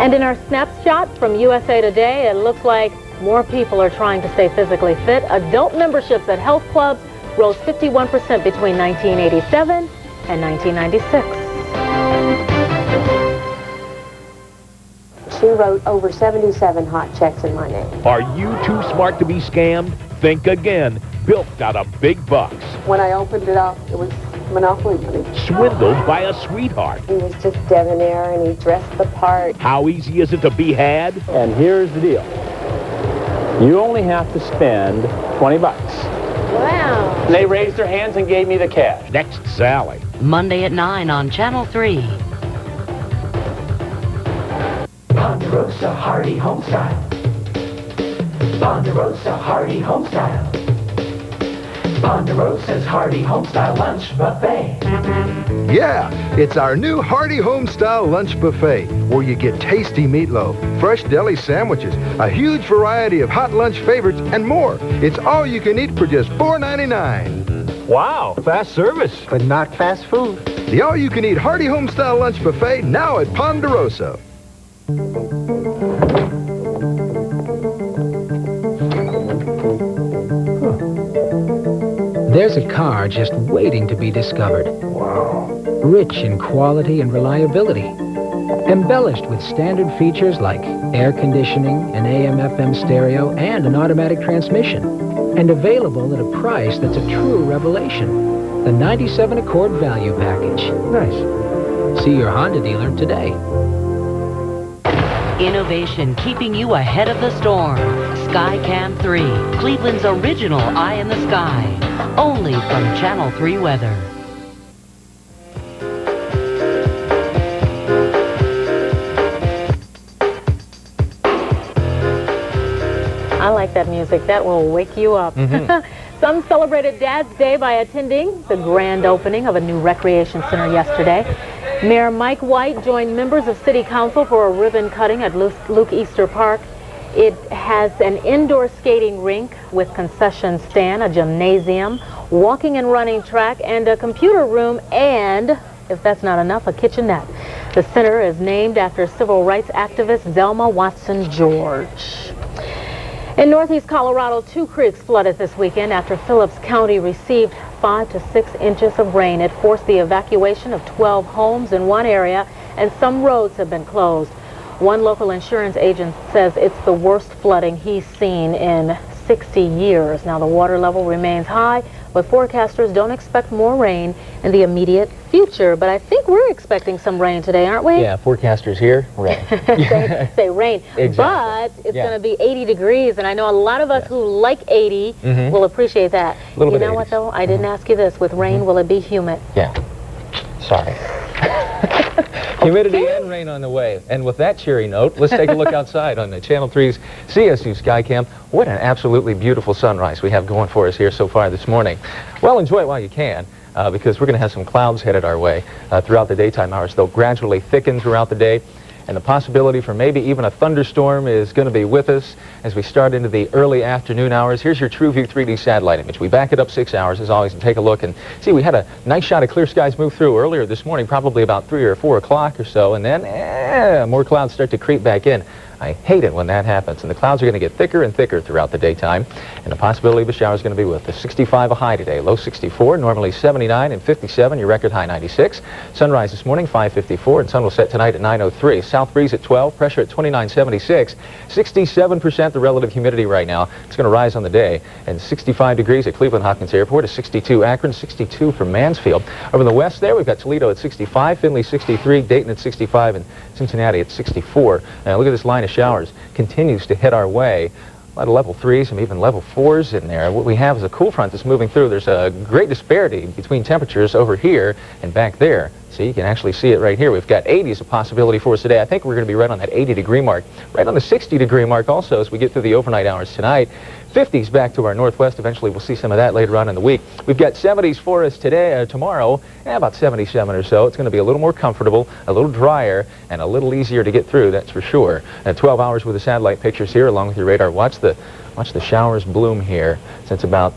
And in our snapshot from USA Today, it looks like more people are trying to stay physically fit. Adult memberships at health clubs rose 51% between 1987 and 1996. She wrote over 77 hot checks in my name. Are you too smart to be scammed? Think again. Bilked out of big bucks. When I opened it up, it was Monopoly money. Swindled by a sweetheart. He was just debonair and he dressed the part. How easy is it to be had? And here's the deal. You only have to spend 20 bucks. Wow. They raised their hands and gave me the cash. Next, Sally. Monday at 9 on Channel 3. Ponderosa Hardy Homestyle. Ponderosa Hardy Homestyle. Ponderosa's Hardy Homestyle Lunch Buffet. Yeah, it's our new Hardy Homestyle Lunch Buffet, where you get tasty meatloaf, fresh deli sandwiches, a huge variety of hot lunch favorites, and more. It's all you can eat for just $4.99. Wow, fast service. But not fast food. The all-you-can-eat Hardy Homestyle Lunch Buffet now at Ponderosa. There's a car just waiting to be discovered. Wow. Rich in quality and reliability. Embellished with standard features like air conditioning, an AM/FM stereo, and an automatic transmission. And available at a price that's a true revelation. The 97 Accord Value Package. Nice. See your Honda dealer today. Innovation keeping you ahead of the storm. Skycam 3, Cleveland's original eye in the sky. Only from Channel 3 Weather. I like that music. That will wake you up. Some celebrated Dad's Day by attending the grand opening of a new recreation center yesterday. Mayor Mike White joined members of City Council for a ribbon cutting at Luke Easter Park. It has an indoor skating rink with concession stand, a gymnasium, walking and running track, and a computer room, and, if that's not enough, a kitchenette. The center is named after civil rights activist Zelma Watson George. In northeast Colorado, 2 creeks flooded this weekend after Phillips County received 5 to 6 inches of rain. It forced the evacuation of 12 homes in one area, and some roads have been closed. One local insurance agent says it's the worst flooding he's seen in 60 years. Now, the water level remains high, but forecasters don't expect more rain in the immediate future. But I think we're expecting some rain today, aren't we? Yeah, forecasters here, rain. say rain. Exactly. But it's going to be 80 degrees, and I know a lot of us who like 80 will appreciate that. You know what, though? I didn't ask you this. With rain, will it be humid? Yeah. Sorry. Humidity and rain on the way. And with that cheery note, let's take a look outside on the Channel 3's CSU Skycam. What an absolutely beautiful sunrise we have going for us here so far this morning. Well, enjoy it while you can, because we're going to have some clouds headed our way throughout the daytime hours. They'll gradually thicken throughout the day, and the possibility for maybe even a thunderstorm is going to be with us as we start into the early afternoon hours. Here's your TrueView 3D satellite image. We back it up 6 hours, as always, and take a look and see. We had a nice shot of clear skies move through earlier this morning, probably about 3 or 4 o'clock or so, and then more clouds start to creep back in. I hate it when that happens, and the clouds are going to get thicker and thicker throughout the daytime, and the possibility of a shower is going to be with us. 65 a high today, low 64, normally 79 and 57, your record high 96. Sunrise this morning, 5:54, and sun will set tonight at 9:03. South breeze at 12, pressure at 29.76, 67% the relative humidity right now. It's going to rise on the day, and 65 degrees at Cleveland Hopkins Airport, 62 Akron, 62 from Mansfield. Over in the west there, we've got Toledo at 65, Findlay 63, Dayton at 65, and Cincinnati at 64. Now look at this line of showers. Continues to hit our way. A lot of level 3s and even level 4s in there. What we have is a cool front that's moving through. There's a great disparity between temperatures over here and back there. See, you can actually see it right here. We've got 80 as a possibility for us today. I think we're going to be right on that 80-degree mark, right on the 60-degree mark also as we get through the overnight hours tonight. 50s back to our northwest. Eventually, we'll see some of that later on in the week. We've got 70s for us today, tomorrow, about 77 or so. It's going to be a little more comfortable, a little drier, and a little easier to get through, that's for sure. 12 hours with the satellite pictures here along with your radar. Watch the showers bloom here since about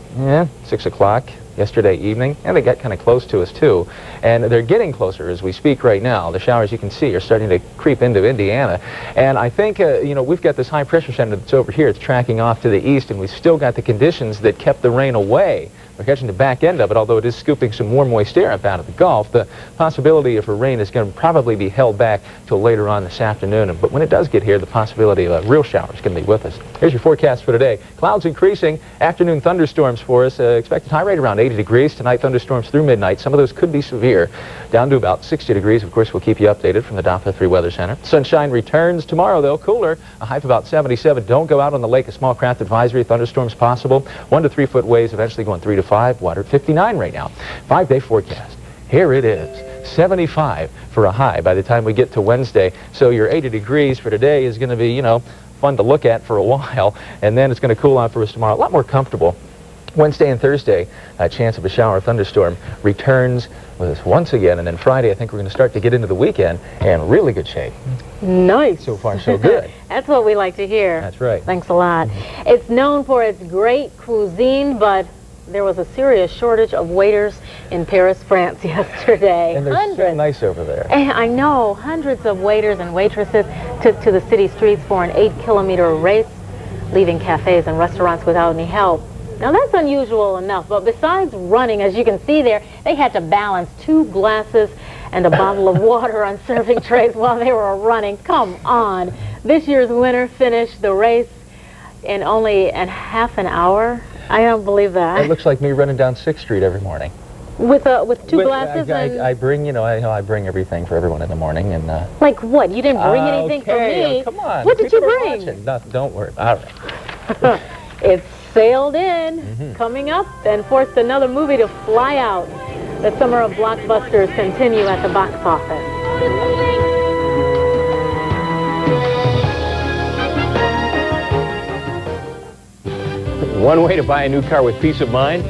6 o'clock yesterday evening, and they got kind of close to us too, and they're getting closer as we speak right now. The showers, you can see, are starting to creep into Indiana, and I think we've got this high pressure center that's over here. It's tracking off to the east, and we've still got the conditions that kept the rain away. We're catching the back end of it, although it is scooping some more moist air up out of the Gulf. The possibility of a rain is going to probably be held back till later on this afternoon. But when it does get here, the possibility of a real shower is going to be with us. Here's your forecast for today. Clouds increasing. Afternoon thunderstorms for us. Expected high rate around 80 degrees. Tonight, thunderstorms through midnight. Some of those could be severe. Down to about 60 degrees. Of course, we'll keep you updated from the Doppler 3 Weather Center. Sunshine returns tomorrow, though. Cooler. A high of about 77. Don't go out on the lake. A small craft advisory. Thunderstorms possible. 1 to 3 foot waves, eventually going 3 to 5. Water at 59 right now. 5-day forecast. Here it is. 75 for a high by the time we get to Wednesday. So your 80 degrees for today is going to be, fun to look at for a while. And then it's going to cool off for us tomorrow. A lot more comfortable. Wednesday and Thursday, a chance of a shower or thunderstorm returns with us once again. And then Friday, I think we're going to start to get into the weekend in really good shape. Nice. So far, so good. That's what we like to hear. That's right. Thanks a lot. It's known for its great cuisine, but there was a serious shortage of waiters in Paris, France yesterday. And they're so nice over there. I know. Hundreds of waiters and waitresses took to the city streets for an 8-kilometer race, leaving cafes and restaurants without any help. Now, that's unusual enough, but besides running, as you can see there, they had to balance 2 glasses and a bottle of water on serving trays while they were running. Come on. This year's winner finished the race in only half an hour. I don't believe that. It looks like me running down 6th Street every morning. With two glasses and... I bring, I bring everything for everyone in the morning, and... Like what? You didn't bring anything for me. Oh, come on. What did you bring? Don't worry. All right. It's sailed in, coming up, and forced another movie to fly out. The summer of blockbusters continue at the box office. One way to buy a new car with peace of mind?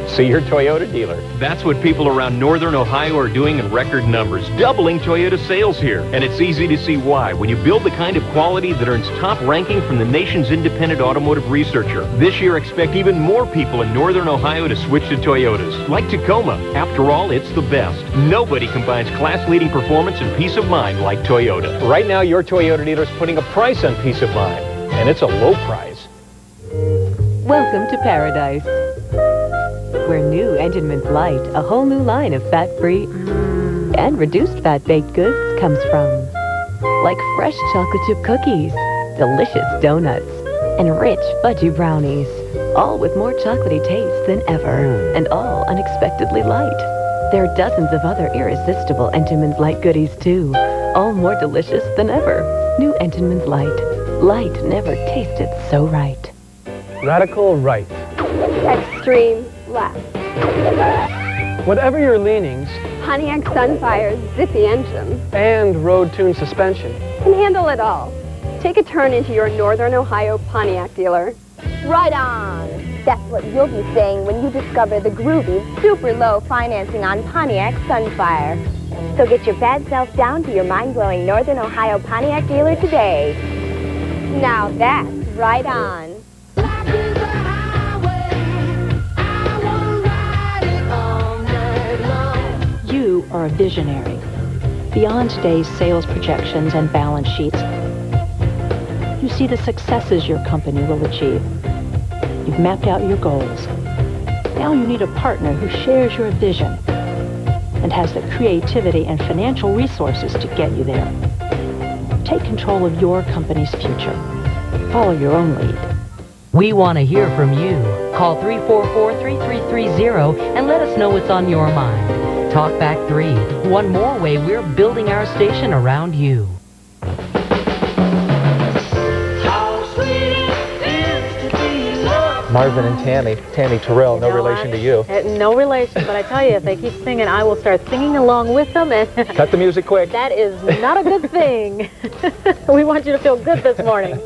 See your Toyota dealer. That's what people around northern Ohio are doing in record numbers, doubling Toyota sales here. And it's easy to see why when you build the kind of quality that earns top ranking from the nation's independent automotive researcher. This year, expect even more people in northern Ohio to switch to Toyotas, like Tacoma. After all, it's the best. Nobody combines class-leading performance and peace of mind like Toyota. Right now, your Toyota dealer is putting a price on peace of mind, and it's a low price. Welcome to paradise, where new Entenmann's Light, a whole new line of fat-free and reduced-fat baked goods comes from. Like fresh chocolate chip cookies, delicious donuts, and rich fudgy brownies, all with more chocolatey taste than ever, and all unexpectedly light. There are dozens of other irresistible Entenmann's Light goodies, too, all more delicious than ever. New Entenmann's Light. Light never tasted so right. Radical right. Extreme left. Whatever your leanings, Pontiac Sunfire's zippy engine and road-tuned suspension can handle it all. Take a turn into your Northern Ohio Pontiac dealer. Right on. That's what you'll be saying when you discover the groovy, super low financing on Pontiac Sunfire. So get your bad self down to your mind-blowing Northern Ohio Pontiac dealer today. Now that's right on. You are a visionary. Beyond today's sales projections and balance sheets, you see the successes your company will achieve. You've mapped out your goals. Now you need a partner who shares your vision and has the creativity and financial resources to get you there. Take control of your company's future. Follow your own lead. We want to hear from you. Call 344-3330 and let us know what's on your mind. Talkback 3, one more way we're building our station around you. Marvin and Tammy Terrell, no relation to you. No relation, but I tell you, if they keep singing, I will start singing along with them. And cut the music quick. That is not a good thing. We want you to feel good this morning.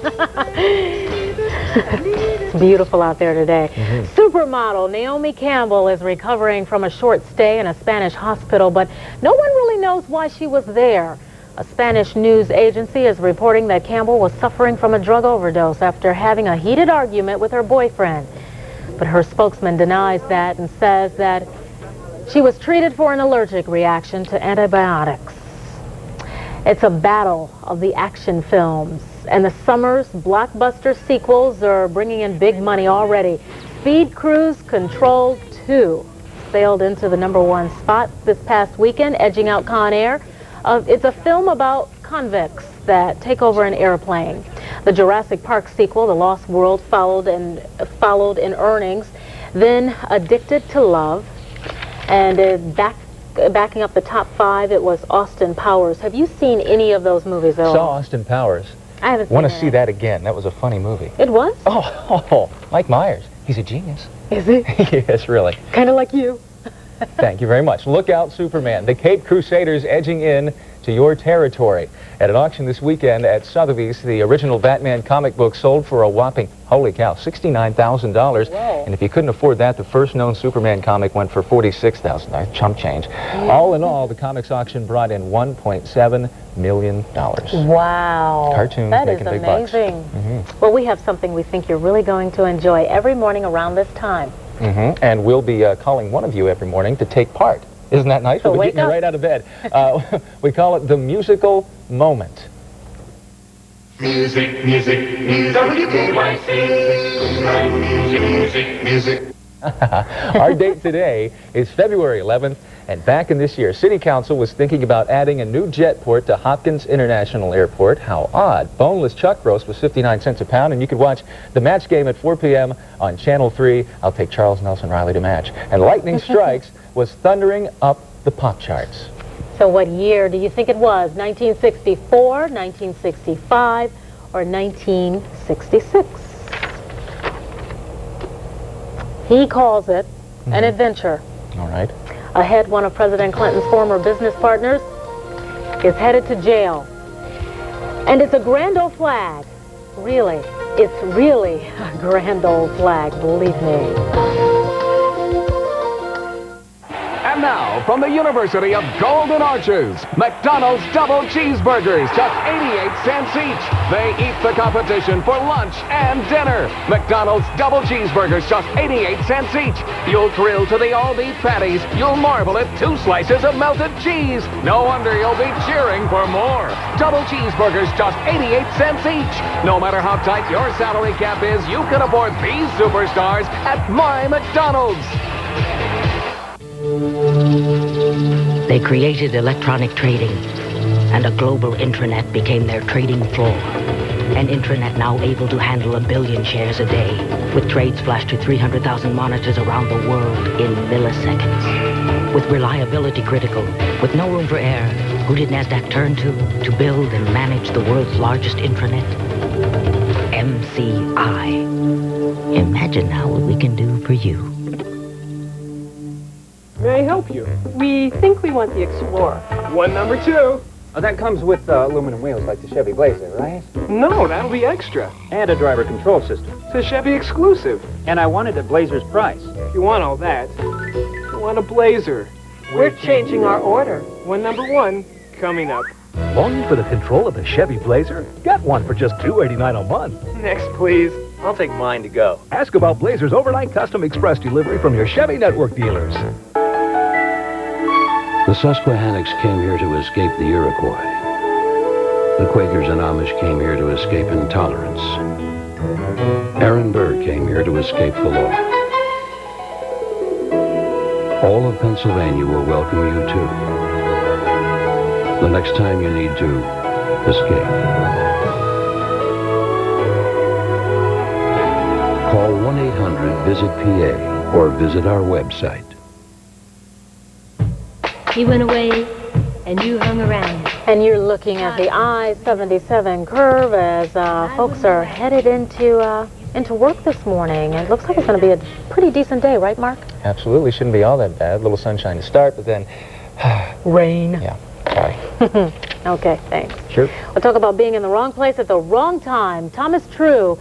It's beautiful out there today. Supermodel Naomi Campbell is recovering from a short stay in a Spanish hospital, but no one really knows why she was there. A Spanish news agency is reporting that Campbell was suffering from a drug overdose after having a heated argument with her boyfriend. But her spokesman denies that and says that she was treated for an allergic reaction to antibiotics. It's a battle of the action films, and the summer's blockbuster sequels are bringing in big money already. Speed Cruise Control 2 sailed into the #1 spot this past weekend, edging out Con Air. It's a film about convicts that take over an airplane. The Jurassic Park sequel, The Lost World, followed in earnings. Then Addicted to Love, and backing up the top 5, it was Austin Powers. Have you seen any of those movies at all? Saw Austin Powers. I haven't seen Want to see that again. That was a funny movie. It was? Oh, Mike Myers. He's a genius. Is he? Yes, really. Kind of like you. Thank you very much. Look out, Superman. The Cape Crusaders edging in to your territory. At an auction this weekend at Sotheby's, the original Batman comic book sold for a whopping, holy cow, $69,000. And if you couldn't afford that, the first known Superman comic went for $46,000. Chump change. All in all, the comics auction brought in $1.7 million. Wow. Cartoons that making is big bucks. amazing. Well, we have something we think you're really going to enjoy every morning around this time. And we'll be calling one of you every morning to take part. Isn't that nice? So We'll be getting you right out of bed. We call it the musical moment. Music, music, music, WKYC. Music, music, music. Our date today is February 11th, And back in this year, City Council was thinking about adding a new jet port to Hopkins International Airport. How odd. Boneless chuck roast was 59 cents a pound, and you could watch the match game at 4 p.m. on Channel 3. I'll take Charles Nelson Riley to match. And Lightning Strikes was thundering up the pop charts. So what year do you think it was? 1964, 1965, or 1966? He calls it an adventure. All right. Ahead, one of President Clinton's former business partners is headed to jail. And it's a grand old flag. Really, it's really a grand old flag, believe me. And now, from the University of Golden Arches, McDonald's double cheeseburgers, just 88 cents each. They eat the competition for lunch and dinner. McDonald's double cheeseburgers, just 88 cents each. You'll thrill to the all-beef patties. You'll marvel at 2 slices of melted cheese. No wonder you'll be cheering for more. Double cheeseburgers, just 88 cents each. No matter how tight your salary cap is, you can afford these superstars at my McDonald's. They created electronic trading, and a global intranet became their trading floor. An intranet now able to handle 1 billion shares a day, with trades flashed to 300,000 monitors around the world in milliseconds. With reliability critical, with no room for error, who did NASDAQ turn to build and manage the world's largest intranet? MCI. Imagine now what we can do for you. May I help you? We think we want the Explorer. One number 2. Oh, that comes with aluminum wheels like the Chevy Blazer, right? No, that'll be extra. And a driver control system. It's a Chevy exclusive. And I wanted a Blazer's price. If you want all that, you want a Blazer. We're changing our order. One number 1 coming up. Longing for the control of the Chevy Blazer? Get one for just $289 a month. Next, please. I'll take mine to go. Ask about Blazer's overnight custom express delivery from your Chevy network dealers. The Susquehannocks came here to escape the Iroquois. The Quakers and Amish came here to escape intolerance. Aaron Burr came here to escape the law. All of Pennsylvania will welcome you too. The next time you need to escape. Call 1-800-VISIT-PA or visit our website. He went away, and you hung around. And you're looking at the I-77 curve as folks are headed into work this morning. It looks like it's going to be a pretty decent day, right, Mark? Absolutely. Shouldn't be all that bad. A little sunshine to start, but then... rain. Yeah, sorry. Okay, thanks. Sure. We'll talk about being in the wrong place at the wrong time. Thomas True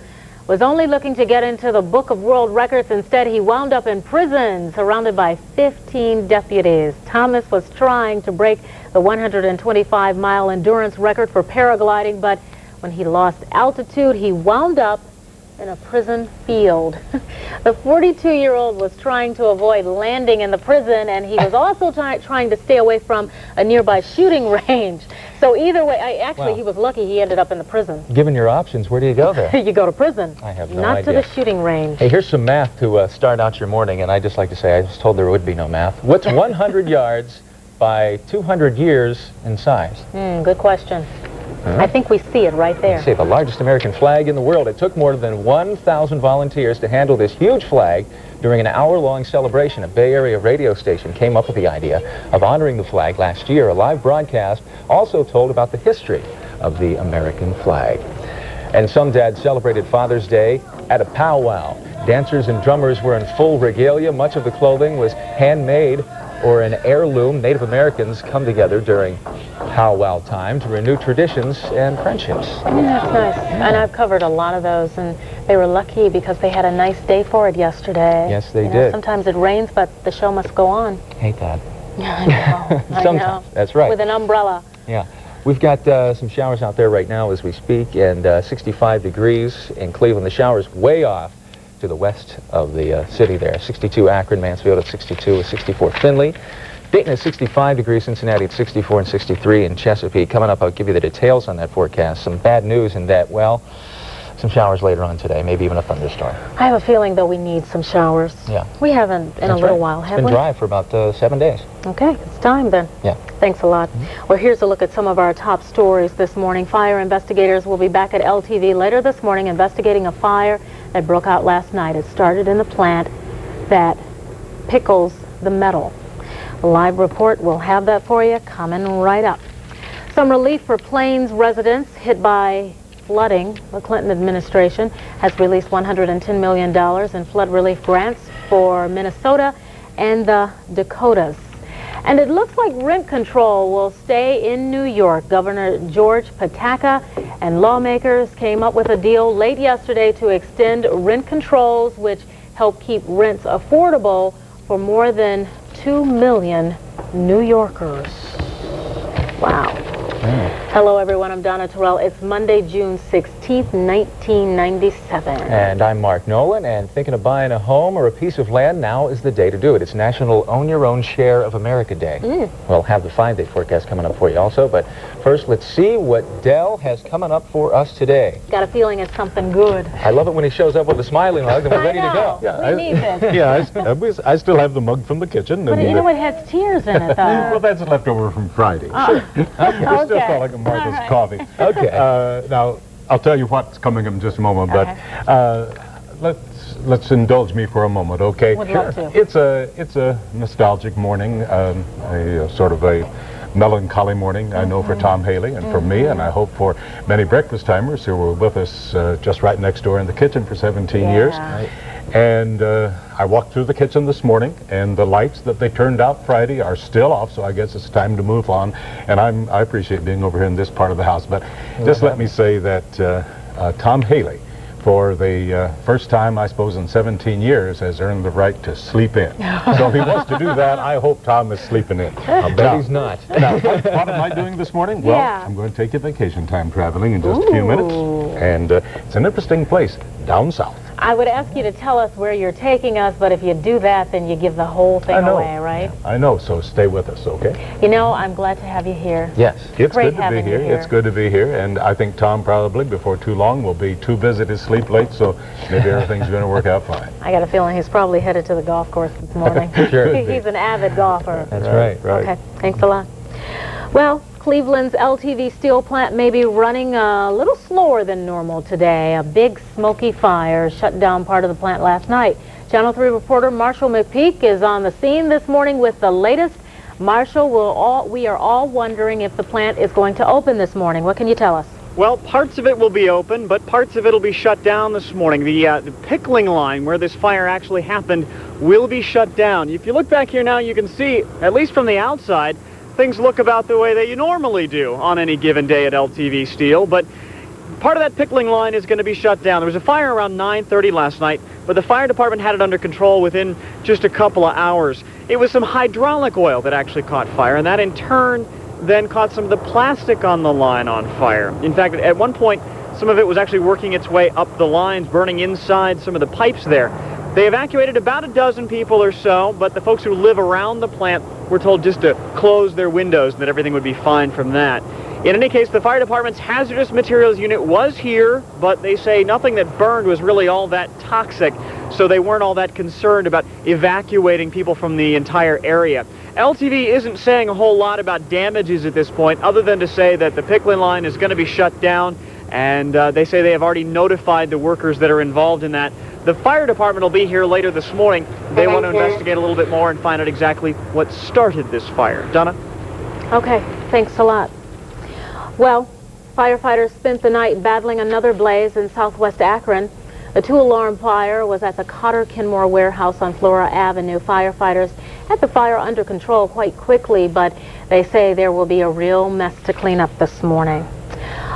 was only looking to get into the Book of World Records. Instead, he wound up in prison, surrounded by 15 deputies. Thomas was trying to break the 125-mile endurance record for paragliding, but when he lost altitude, he wound up in a prison field. The 42-year-old was trying to avoid landing in the prison, and he was also trying to stay away from a nearby shooting range. So either way, actually, he was lucky he ended up in the prison. Given your options, where do you go there? You go to prison. I have no Not idea. to the shooting range. Hey, here's some math to start out your morning, and I just like to say I was told there would be no math. What's 100 yards by 200 years in size? Good question. I think we see it right there. Say the largest American flag in the world. It took more than 1,000 volunteers to handle this huge flag during an hour-long celebration. A Bay Area radio station came up with the idea of honoring the flag last year. A live broadcast also told about the history of the American flag. And some dads celebrated Father's Day at a powwow. Dancers and drummers were in full regalia. Much of the clothing was handmade or an heirloom. Native Americans come together during powwow time to renew traditions and friendships. That's nice. And I've covered a lot of those, and they were lucky because they had a nice day for it yesterday. Yes, they You know, did. Sometimes it rains, but the show must go on. Hate that. I know. I Sometimes. know. That's right. With an umbrella. Yeah. We've got some showers out there right now as we speak, and 65 degrees in Cleveland. The shower's way off to the west of the city there. 62 Akron, Mansfield at 62, with 64 Findlay. Dayton at 65 degrees, Cincinnati at 64 and 63 in Chesapeake. Coming up, I'll give you the details on that forecast. Some bad news in that, well, Some showers later on today, maybe even a thunderstorm. I have a feeling, though, we need some showers. Yeah. We haven't in a little while, have we? It's been dry for about 7 days. Okay, it's time then. Yeah. Thanks a lot. Well, here's a look at some of our top stories this morning. Fire investigators will be back at LTV later this morning investigating a fire that broke out last night. It started in the plant that pickles the metal. A live report, we'll have that for you coming right up. Some relief for Plains residents hit by flooding. The Clinton administration has released $110 million in flood relief grants for Minnesota and the Dakotas. And it looks like rent control will stay in New York. Governor George Pataka and lawmakers came up with a deal late yesterday to extend rent controls, which help keep rents affordable for more than 2 million New Yorkers. Wow. Hello, everyone. I'm Donna Terrell. It's Monday, June 16th, 1997. And I'm Mark Nolan, and thinking of buying a home or a piece of land, now is the day to do it. It's National Own Your Own Share of America Day. We'll have the 5-day forecast coming up for you also, but first, let's see what Dell has coming up for us today. Got a feeling it's something good. I love it when he shows up with a smiling mug and we're ready to go. We need this. Yeah, I still have the mug from the kitchen. But you know it has tears in it, though. Well, that's leftover from Friday. We're still calling it Martha's coffee. Okay. Now, I'll tell you what's coming in just a moment, but let's indulge me for a moment, okay? Would love to. It's a nostalgic morning, a sort of a melancholy morning, I know, for Tom Haley and for me, and I hope for many breakfast timers who were with us just right next door in the kitchen for 17 years. Right. And I walked through the kitchen this morning, and the lights that they turned out Friday are still off, so I guess it's time to move on. And I appreciate being over here in this part of the house, but just let me say that Tom Haley, for the first time, I suppose, in 17 years, has earned the right to sleep in. So if he wants to do that, I hope Tom is sleeping in. I'll bet he's not. Now, what am I doing this morning? Well, I'm going to take you vacation time traveling in just a few minutes. And it's an interesting place, down south. I would ask you to tell us where you're taking us, but if you do that, then you give the whole thing away, right? I know, so stay with us, okay? You know, I'm glad to have you here. Yes. It's Great good to be having you here. here. It's good to be here, and I think Tom probably, before too long, will be too busy to sleep late, so maybe everything's going to work out fine. I got a feeling he's probably headed to the golf course this morning. Sure. He's an avid golfer. That's right. Okay, thanks a lot. Well, Cleveland's LTV steel plant may be running a little slower than normal today. A big smoky fire shut down part of the plant last night. Channel 3 reporter Marshall McPeak is on the scene this morning with the latest. Marshall, we are all wondering if the plant is going to open this morning. What can you tell us? Well, parts of it will be open, but parts of it will be shut down this morning. The pickling line where this fire actually happened will be shut down. If you look back here now, you can see, at least from the outside, things look about the way that you normally do on any given day at LTV Steel, but part of that pickling line is going to be shut down. There was a fire around 9:30 last night, but the fire department had it under control within just a couple of hours. It was some hydraulic oil that actually caught fire, and that in turn then caught some of the plastic on the line on fire. In fact, at one point, some of it was actually working its way up the lines, burning inside some of the pipes there. They evacuated about a dozen people or so, but the folks who live around the plant were told just to close their windows and that everything would be fine from that. In any case, the fire department's hazardous materials unit was here, but they say nothing that burned was really all that toxic, so they weren't all that concerned about evacuating people from the entire area. LTV isn't saying a whole lot about damages at this point, other than to say that the pickling line is going to be shut down, and they say they have already notified the workers that are involved in that. The fire department will be here later this morning. They want to investigate a little bit more and find out exactly what started this fire. Donna? Okay, thanks a lot. Well, firefighters spent the night battling another blaze in southwest Akron. The two-alarm fire was at the Cotter Kenmore warehouse on Flora Avenue. Firefighters had the fire under control quite quickly, but they say there will be a real mess to clean up this morning.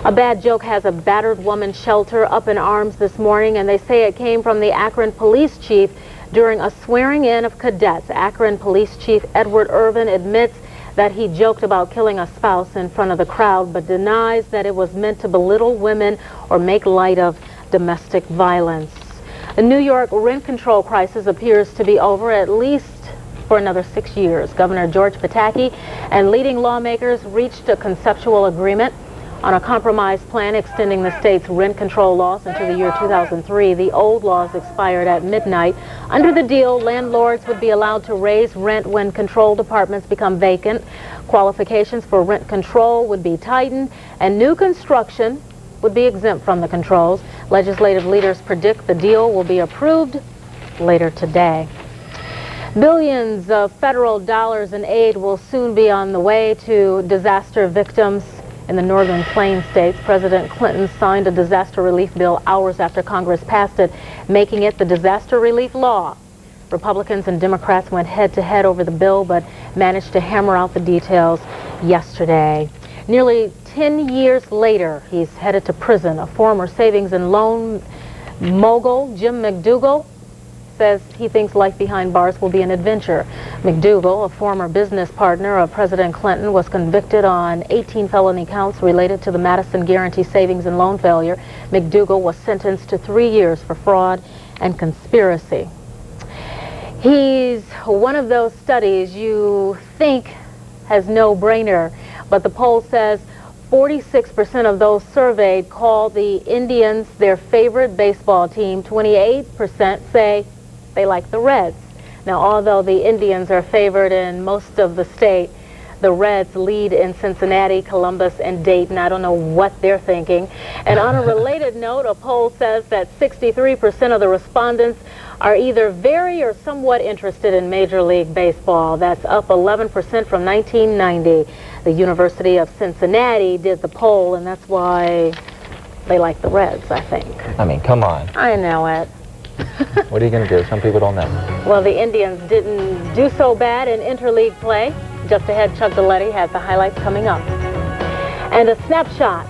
A bad joke has a battered woman shelter up in arms this morning, and they say it came from the Akron police chief during a swearing-in of cadets. Akron Police Chief Edward Irvin admits that he joked about killing a spouse in front of the crowd, but denies that it was meant to belittle women or make light of domestic violence. The New York rent control crisis appears to be over, at least for another 6 years. Governor George Pataki and leading lawmakers reached a conceptual agreement On a compromise plan extending the state's rent control laws into the year 2003, the old laws expired at midnight. Under the deal, landlords would be allowed to raise rent when controlled apartments become vacant. Qualifications for rent control would be tightened, and new construction would be exempt from the controls. Legislative leaders predict the deal will be approved later today. Billions of federal dollars in aid will soon be on the way to disaster victims in the northern plains states. President Clinton signed a disaster relief bill hours after Congress passed it, making it the disaster relief law. Republicans and Democrats went head-to-head over the bill, but managed to hammer out the details yesterday. Nearly 10 years later, he's headed to prison. A former savings and loan mogul, Jim McDougal, says he thinks life behind bars will be an adventure. McDougal, a former business partner of President Clinton, was convicted on 18 felony counts related to the Madison Guaranty savings and loan failure. McDougal was sentenced to 3 years for fraud and conspiracy. He's one of those studies you think has no brainer, but the poll says 46% of those surveyed call the Indians their favorite baseball team. 28% say they like the Reds. Now, although the Indians are favored in most of the state, the Reds lead in Cincinnati, Columbus, and Dayton. I don't know what they're thinking. And on a related note, a poll says that 63% of the respondents are either very or somewhat interested in Major League Baseball. That's up 11% from 1990. The University of Cincinnati did the poll, and that's why they like the Reds, I think. I mean, come on. I know it. What are you going to do? Some people don't know. Well, the Indians didn't do so bad in interleague play. Just ahead, Chuck Galletti has the highlights coming up. And a snapshot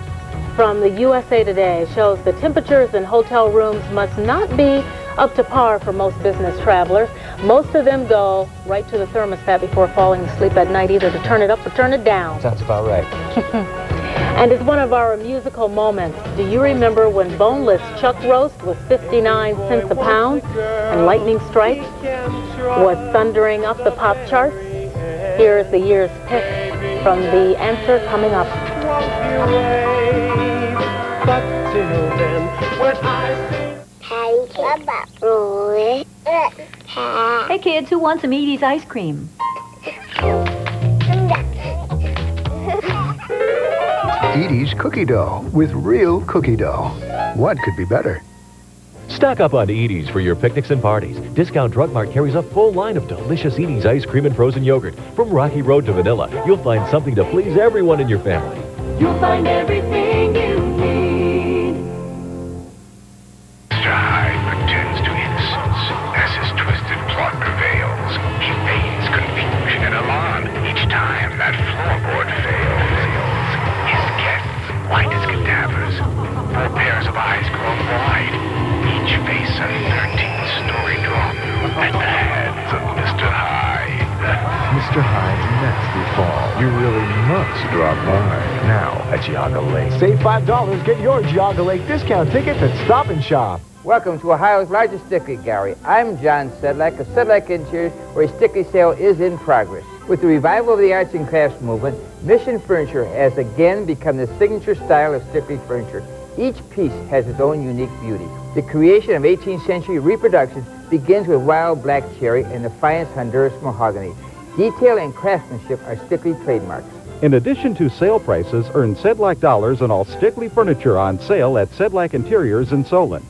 from the USA Today shows the temperatures in hotel rooms must not be up to par for most business travelers. Most of them go right to the thermostat before falling asleep at night, either to turn it up or turn it down. Sounds about right. And it's one of our musical moments. Do you remember when boneless chuck roast was 59 cents a pound and Lightning Strike was thundering up the pop charts? Here's the year's pick from The Answer coming up. Hey kids, who wants some Edie's ice cream? Edie's cookie dough with real cookie dough. What could be better? Stock up on Edie's for your picnics and parties. Discount Drug Mart carries a full line of delicious Edie's ice cream and frozen yogurt. From Rocky Road to vanilla, you'll find something to please everyone in your family. You'll find everything you need. Mr. Hyde pretends to innocence as his twisted plot prevails. He feigns confusion and alarm each time that floorboard fails. His guests, white as cadavers, 4 pairs of eyes grown wide, each face a 13th-story drop at the hands of Mr. Hyde. Mr. Hyde's nasty fall. You really must drop by now at Geauga Lake. Save $5, get your Geauga Lake discount tickets at Stop and Shop. Welcome to Ohio's largest Stickley Gallery. I'm John Sedlak of Sedlak Interiors, where a Stickley sale is in progress. With the revival of the arts and crafts movement, Mission Furniture has again become the signature style of Stickley furniture. Each piece has its own unique beauty. The creation of 18th century reproductions begins with wild black cherry and the finest Honduras mahogany. Detail and craftsmanship are Stickley trademarks. In addition to sale prices, earn Sedlak dollars on all Stickley furniture on sale at Sedlak Interiors in Solon.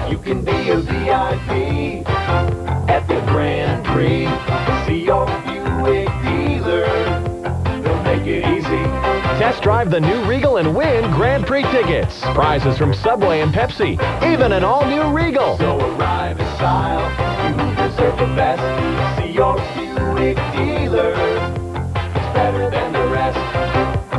You can be a VIP at the Grand Prix. See your Buick dealer. They'll make it easy. Test drive the new Regal and win Grand Prix tickets. Prizes from Subway and Pepsi. Even an all-new Regal. So arrive in style. You deserve the best. See your Buick dealer. It's better than the rest.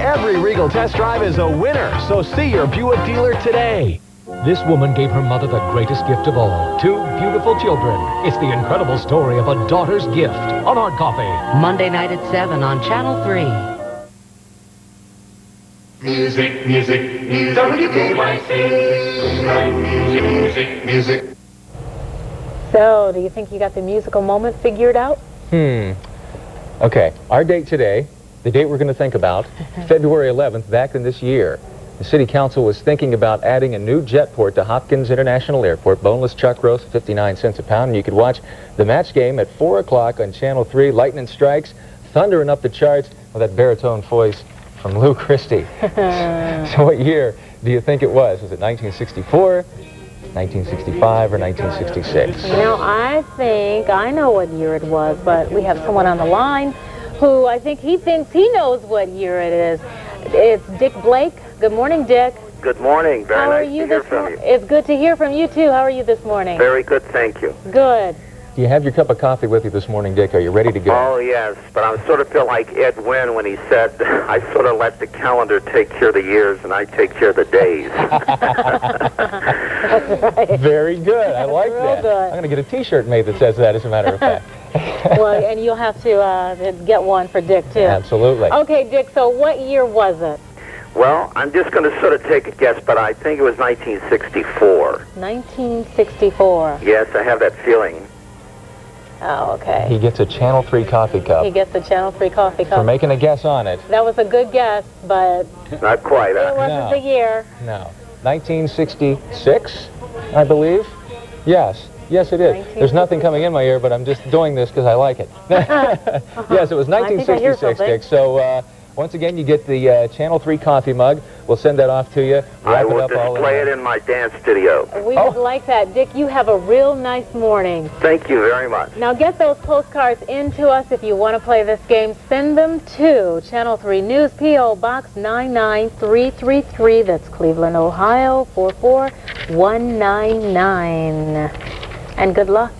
Every Regal test drive is a winner. So see your Buick dealer today. This woman gave her mother the greatest gift of all, 2 beautiful children. It's the incredible story of a daughter's gift on Hard Coffee. Monday night at 7 on Channel 3. Music, music, music, WKYC. Music, music, music. So, do you think you got the musical moment figured out? Okay, our date today the date we're going to think about, February 11th, back in this year, the City Council was thinking about adding a new jetport to Hopkins International Airport, boneless chuck roast, 59 cents a pound, and you could watch the match game at 4 o'clock on Channel 3, lightning strikes, thundering up the charts with that baritone voice from Lou Christie. So what year do you think it was? Was it 1964, 1965, or 1966? You know, I think I know what year it was, but we have someone on the line who I think he thinks he knows what year it is. It's Dick Blake. Good morning, Dick. Good morning. Very How are nice you to hear this from morning? you. It's good to hear from you, too. How are you this morning? Very good, thank you. Good. Do you have your cup of coffee with you this morning, Dick? Are you ready to go? Oh, yes, but I sort of feel like Ed Wynn when he said, I sort of let the calendar take care of the years and I take care of the days. That's right. Very good. I like Real that. good. I'm going to get a T-shirt made that says that, as a matter of fact. Well, and you'll have to get one for Dick, too. Absolutely. Okay, Dick, so what year was it? Well, I'm just going to sort of take a guess, but I think it was 1964. 1964. Yes, I have that feeling. Oh, okay. He gets a Channel 3 coffee cup He gets the Channel 3 coffee cup. for making a guess on it. That was a good guess, but Not quite, it wasn't the year. No. 1966, I believe. Yes. Yes, it is. There's nothing coming in my ear, but I'm just doing this because I like it. Yes, it was I think I hear 1966, something. Dick. So once again, you get the Channel 3 coffee mug. We'll send that off to you. I Wrap it will up all display it in my dance studio. We would like that. Dick, you have a real nice morning. Thank you very much. Now get those postcards into us if you want to play this game. Send them to Channel 3 News, P.O. Box 99333. That's Cleveland, Ohio, 44199. And good luck.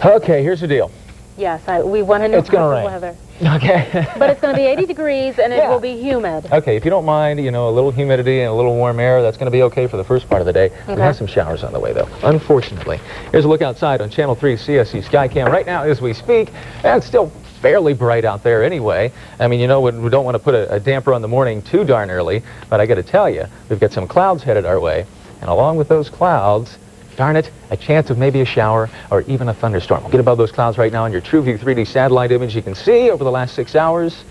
Okay, here's the deal. Yes, we want to know It's gonna about rain. the weather. Okay. But it's going to be 80 degrees and it will be humid. Okay, if you don't mind, a little humidity and a little warm air, that's going to be okay for the first part of the day. We Okay. have some showers on the way, though, unfortunately. Here's a look outside on Channel 3 CSC Skycam right now as we speak, and it's still fairly bright out there anyway. I mean, we don't want to put a damper on the morning too darn early, but I got to tell you, we've got some clouds headed our way, and along with those clouds, darn it, a chance of maybe a shower or even a thunderstorm. We'll get above those clouds right now on your TrueView 3D satellite image. You can see over the last 6 hours.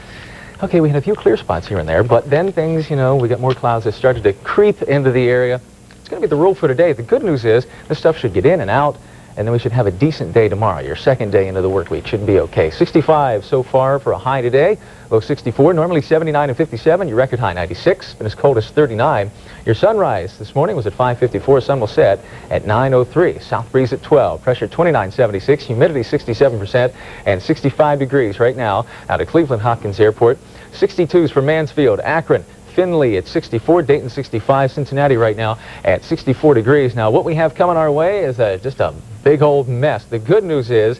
Okay, we had a few clear spots here and there, but then things, we got more clouds that started to creep into the area. It's going to be the rule for today. The good news is this stuff should get in and out, and then we should have a decent day tomorrow. Your second day into the work week should be okay. 65 so far for a high today. Low 64, normally 79 and 57. Your record high 96, been as cold as 39. Your sunrise this morning was at 5:54. Sun will set at 9:03. South breeze at 12. Pressure 2976. Humidity 67% and 65 degrees right now out of Cleveland Hopkins Airport. 62s for Mansfield, Akron, Findlay at 64, Dayton 65, Cincinnati right now at 64 degrees. Now what we have coming our way is just a big old mess. The good news is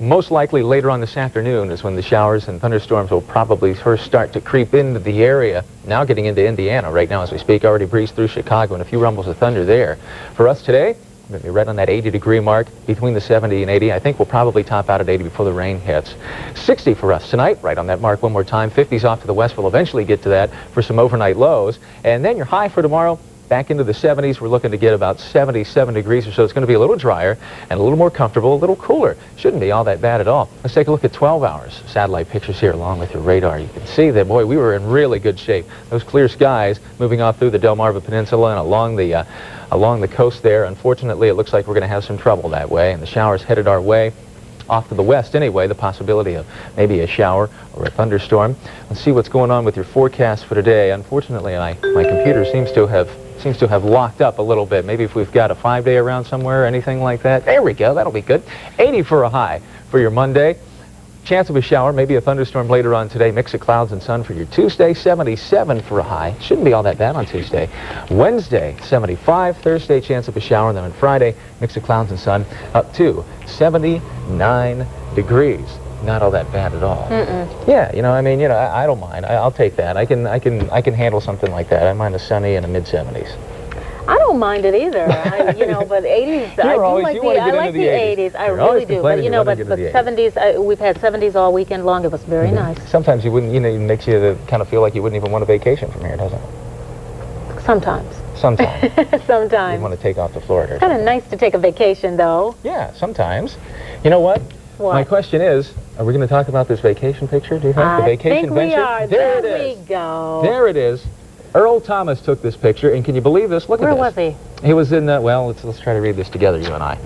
most likely later on this afternoon is when the showers and thunderstorms will probably first start to creep into the area. Now getting into Indiana right now as we speak, already breezed through Chicago and a few rumbles of thunder there. For us today, we're going to be right on that 80-degree mark, between the 70 and 80. I think we'll probably top out at 80 before the rain hits. 60 for us tonight, right on that mark one more time. 50s off to the west. We'll eventually get to that for some overnight lows. And then your high for tomorrow, back into the 70s. We're looking to get about 77 degrees or so. It's going to be a little drier and a little more comfortable, a little cooler. Shouldn't be all that bad at all. Let's take a look at 12 hours. Satellite pictures here along with your radar. You can see that, boy, we were in really good shape. Those clear skies moving off through the Delmarva Peninsula and along the coast there. Unfortunately, it looks like we're going to have some trouble that way, and the showers headed our way. Off to the west anyway, the possibility of maybe a shower or a thunderstorm. Let's see what's going on with your forecast for today. Unfortunately, my computer seems to have locked up a little bit. Maybe if we've got a 5-day around somewhere or anything like that. There we go. That'll be good. 80 for a high for your Monday. Chance of a shower, maybe a thunderstorm later on today. Mix of clouds and sun for your Tuesday. 77 for a high. Shouldn't be all that bad on Tuesday. Wednesday, 75. Thursday, chance of a shower. And then on Friday, mix of clouds and sun up to 79 degrees. Not all that bad at all. Yeah, I don't mind. I'll take that. I can handle something like that. I mind a sunny and a mid-70s. I don't mind it either. But 80s, I like the 80s. I really do. But but 70s, we've had 70s all weekend long. It was very nice. Sometimes you wouldn't, it makes you kind of feel like you wouldn't even want a vacation from here, doesn't it? Sometimes. Sometimes. Sometimes. You want to take off to Florida. It's kind of nice to take a vacation, though. Yeah, sometimes. You know what? What? My question is, are we going to talk about this vacation picture, do you think? The vacation I think we venture? are. There it There is. we go. There it is. Earl Thomas took this picture, and can you believe this? Look Where at was this. he? He was in, well, let's try to read this together, you and I.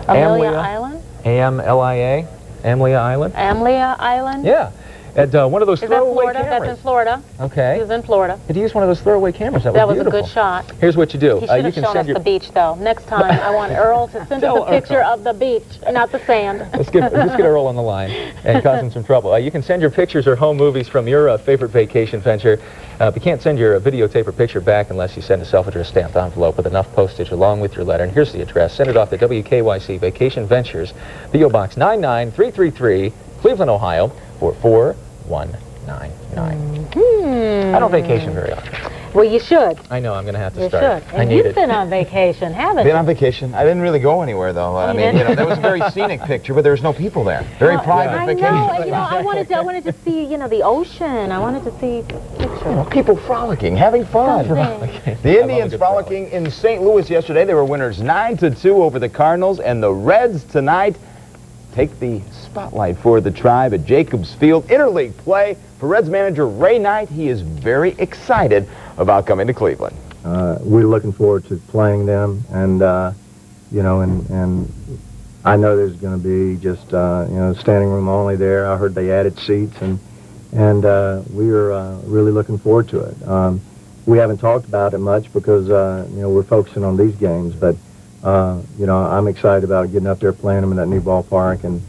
Amelia Island? A-M-L-I-A? Amelia Island? Amelia Island? Yeah. At one of those Is that throwaway Florida? cameras. That's in Florida. Okay. He was in Florida. He used one of those throwaway cameras. That That was was a beautiful. good shot. Here's what you do. He should You have can shown us send your... the beach, though. Next time, I want Earl to send us a picture of the beach, not the sand. Let's get Earl on the line and cause him some trouble. You can send your pictures or home movies from your favorite vacation venture. But you can't send your videotape or picture back unless you send a self-addressed stamped envelope with enough postage along with your letter. And here's the address. Send it off to WKYC Vacation Ventures, P.O. Box 99333, Cleveland, Ohio, 44199. I don't vacation very often. Well, you should. I know, I'm going to have to You start. should. And you've been on vacation, haven't Been you? on vacation. I didn't really go anywhere, though. I mean, didn't? that was a very scenic picture, but there was no people there. Very private I vacation. know. I wanted to see, the ocean. I wanted to see pictures. People frolicking, having fun. The Indians frolicking in St. Louis yesterday. They were winners 9-2 over the Cardinals, and the Reds tonight take the spotlight for the Tribe at Jacobs Field. Interleague play for Reds manager Ray Knight. He is very excited about coming to Cleveland. We're looking forward to playing them, and and I know there's going to be just standing room only there. I heard they added seats, and we are really looking forward to it. We haven't talked about it much because we're focusing on these games, but I'm excited about getting up there, playing them in that new ballpark, and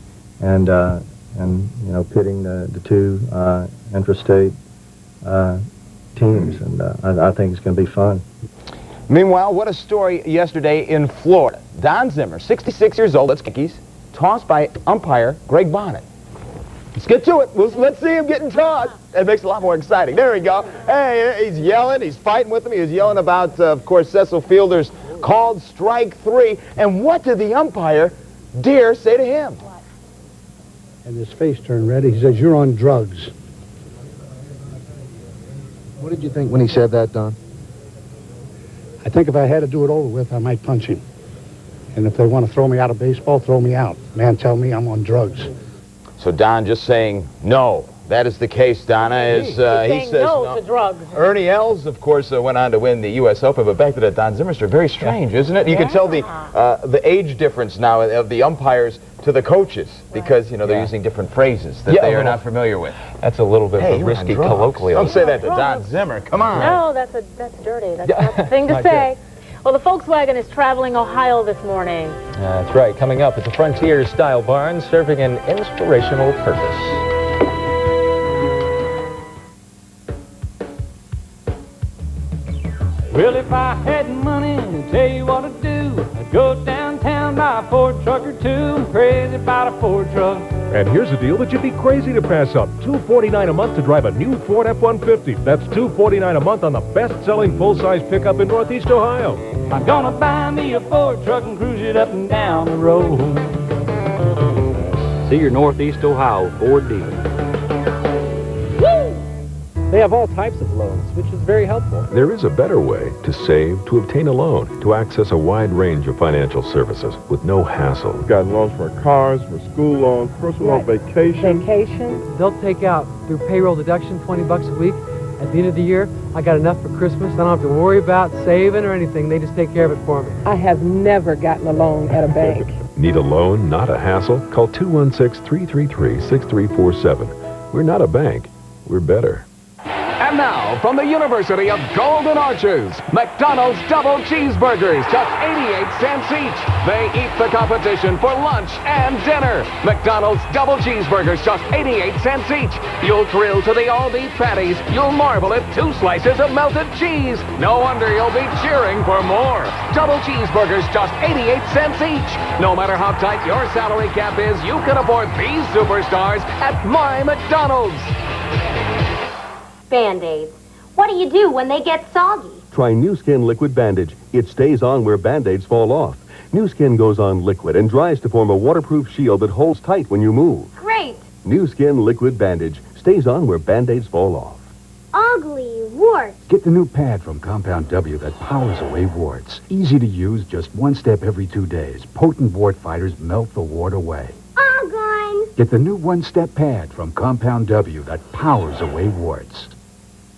pitting the two intrastate teams, and I think it's going to be fun. Meanwhile, what a story yesterday in Florida. Don Zimmer, 66 years old, that's Yankees, tossed by umpire Greg Bonnet. Let's get to it. Let's see him getting tossed. That makes it a lot more exciting. There we go. Hey, he's yelling. He's fighting with him. He was yelling about, of course, Cecil Fielder's called strike 3. And what did the umpire dare say to him? And his face turned red. He says, "You're on drugs." What did you think when he said that, Don? I think if I had to do it over with, I might punch him. And if they want to throw me out of baseball, throw me out. Man, tell me I'm on drugs. So Don just saying no. That is the case, Donna. He says no to drugs. Ernie Els, of course, went on to win the U.S. Open, but back to that Don Zimmer story, very strange, isn't it? You can tell the age difference now of the umpires to the coaches because, they're using different phrases that they are not familiar with. That's a little bit of a risky colloquial. Don't say that to Don Zimmer. Come on. No, that's dirty. That's not the thing to say. Well, the Volkswagen is traveling Ohio this morning. That's right. Coming up at the Frontier-style barn, serving an inspirational purpose. Well, if I had money to tell you what to do, I'd go downtown, buy a Ford truck or two. I'm crazy about a Ford truck. And here's a deal that you'd be crazy to pass up. $249 a month to drive a new Ford F-150. That's $249 a month on the best-selling full-size pickup in Northeast Ohio. I'm gonna buy me a Ford truck and cruise it up and down the road. See your Northeast Ohio Ford dealer. They have all types of loans, which is very helpful. There is a better way to save, to obtain a loan, to access a wide range of financial services with no hassle. We've got loans for cars, for school loans, personal loan, vacation. They'll take out through payroll deduction $20 a week. At the end of the year, I got enough for Christmas. I don't have to worry about saving or anything. They just take care of it for me. I have never gotten a loan at a bank. Need a loan, not a hassle? Call 216-333-6347. We're not a bank. We're better. And now, from the University of Golden Arches, McDonald's Double Cheeseburgers, just 88 cents each. They eat the competition for lunch and dinner. McDonald's Double Cheeseburgers, just 88 cents each. You'll thrill to the all-beef patties. You'll marvel at 2 slices of melted cheese. No wonder you'll be cheering for more. Double Cheeseburgers, just 88 cents each. No matter how tight your salary cap is, you can afford these superstars at my McDonald's. Band-Aids. What do you do when they get soggy? Try New Skin Liquid Bandage. It stays on where Band-Aids fall off. New Skin goes on liquid and dries to form a waterproof shield that holds tight when you move. Great. New Skin Liquid Bandage stays on where Band-Aids fall off. Ugly. Warts. Get the new pad from Compound W that powers away warts. Easy to use, just 1 step every 2 days. Potent wart fighters melt the wart away. Ugly. Get the new one-step pad from Compound W that powers away warts.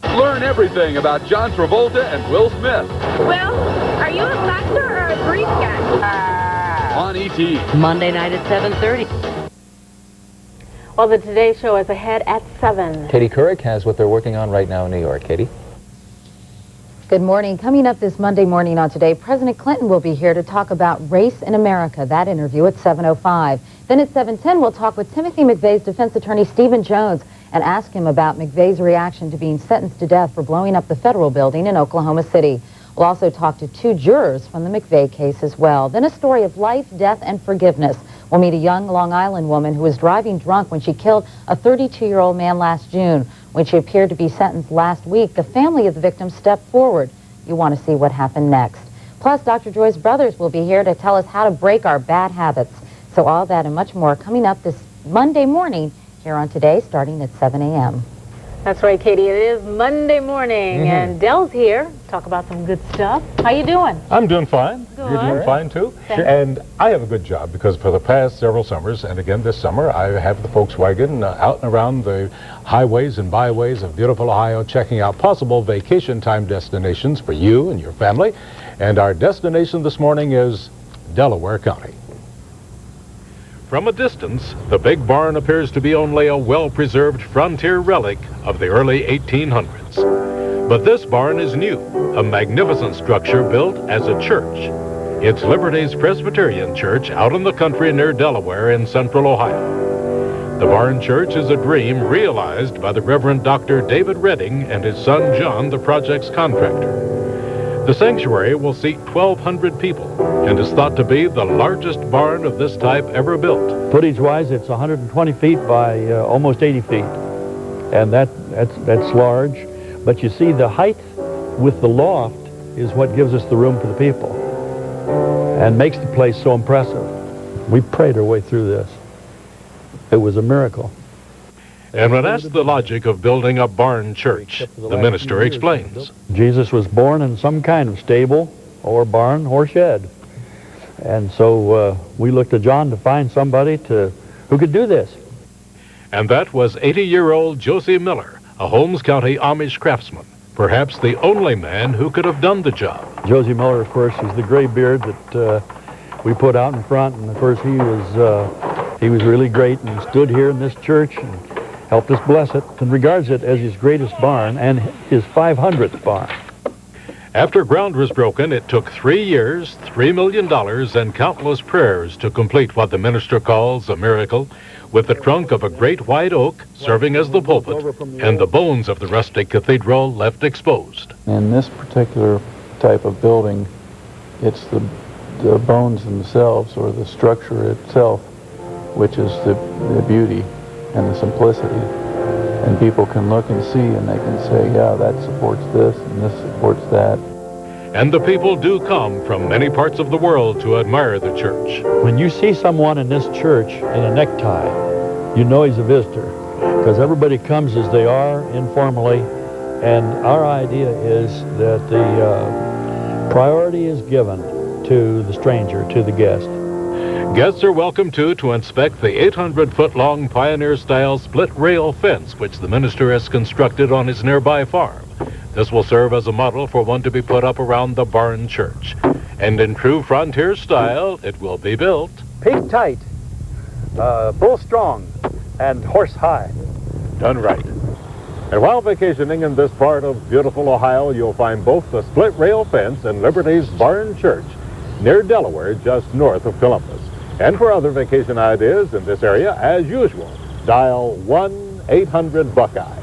Learn everything about John Travolta and Will Smith. Will, are you a boxer or a Greek guy? On E.T. Monday night at 7:30. Well, the Today Show is ahead at 7. Katie Couric has what they're working on right now in New York. Katie? Good morning. Coming up this Monday morning on Today, President Clinton will be here to talk about race in America. That interview at 7:05. Then at 7:10, we'll talk with Timothy McVeigh's defense attorney, Stephen Jones, and ask him about McVeigh's reaction to being sentenced to death for blowing up the federal building in Oklahoma City. We'll also talk to 2 jurors from the McVeigh case as well. Then a story of life, death, and forgiveness. We'll meet a young Long Island woman who was driving drunk when she killed a 32-year-old man last June. When she appeared to be sentenced last week, the family of the victim stepped forward. You want to see what happened next. Plus, Dr. Joy's brothers will be here to tell us how to break our bad habits. So all that and much more coming up this Monday morning here on Today, starting at 7 a.m. That's right, Katie. It is Monday morning, and Dell's here to talk about some good stuff. How you doing? I'm doing fine. Good. You're doing fine, too? Thanks. And I have a good job because for the past several summers, and again this summer, I have the Volkswagen out and around the highways and byways of beautiful Ohio, checking out possible vacation time destinations for you and your family. And our destination this morning is Delaware County. From a distance, the big barn appears to be only a well-preserved frontier relic of the early 1800s. But this barn is new, a magnificent structure built as a church. It's Liberty's Presbyterian Church out in the country near Delaware in central Ohio. The barn church is a dream realized by the Reverend Dr. David Redding and his son John, the project's contractor. The sanctuary will seat 1,200 people and is thought to be the largest barn of this type ever built. Footage-wise, it's 120 feet by almost 80 feet, and that's large. But you see, the height with the loft is what gives us the room for the people and makes the place so impressive. We prayed our way through this. It was a miracle. And when asked the logic of building a barn church, the minister explains. Jesus was born in some kind of stable or barn or shed. And so we looked to John to find somebody who could do this. And that was 80-year-old Josie Miller, a Holmes County Amish craftsman, perhaps the only man who could have done the job. Josie Miller, of course, is the gray beard that we put out in front. And of course, he was really great and stood here in this church and helped us bless it and regards it as his greatest barn and his 500th barn. After ground was broken, it took 3 years, $3 million, and countless prayers to complete what the minister calls a miracle, with the trunk of a great white oak serving as the pulpit and the bones of the rustic cathedral left exposed. In this particular type of building, it's the bones themselves, or the structure itself, which is the beauty and the simplicity. And people can look and see, and they can say, yeah, that supports this, and this supports that. And the people do come from many parts of the world to admire the church. When you see someone in this church in a necktie, you know he's a visitor, because everybody comes as they are, informally, and our idea is that the priority is given to the stranger, to the guest. Guests are welcome, too, to inspect the 800-foot-long pioneer-style split-rail fence which the minister has constructed on his nearby farm. This will serve as a model for one to be put up around the barn church. And in true frontier style, it will be built Peak tight, bull strong, and horse high. Done right. And while vacationing in this part of beautiful Ohio, you'll find both the split-rail fence and Liberty's Barn Church near Delaware, just north of Columbus. And for other vacation ideas in this area, as usual, dial 1-800-BUCKEYE.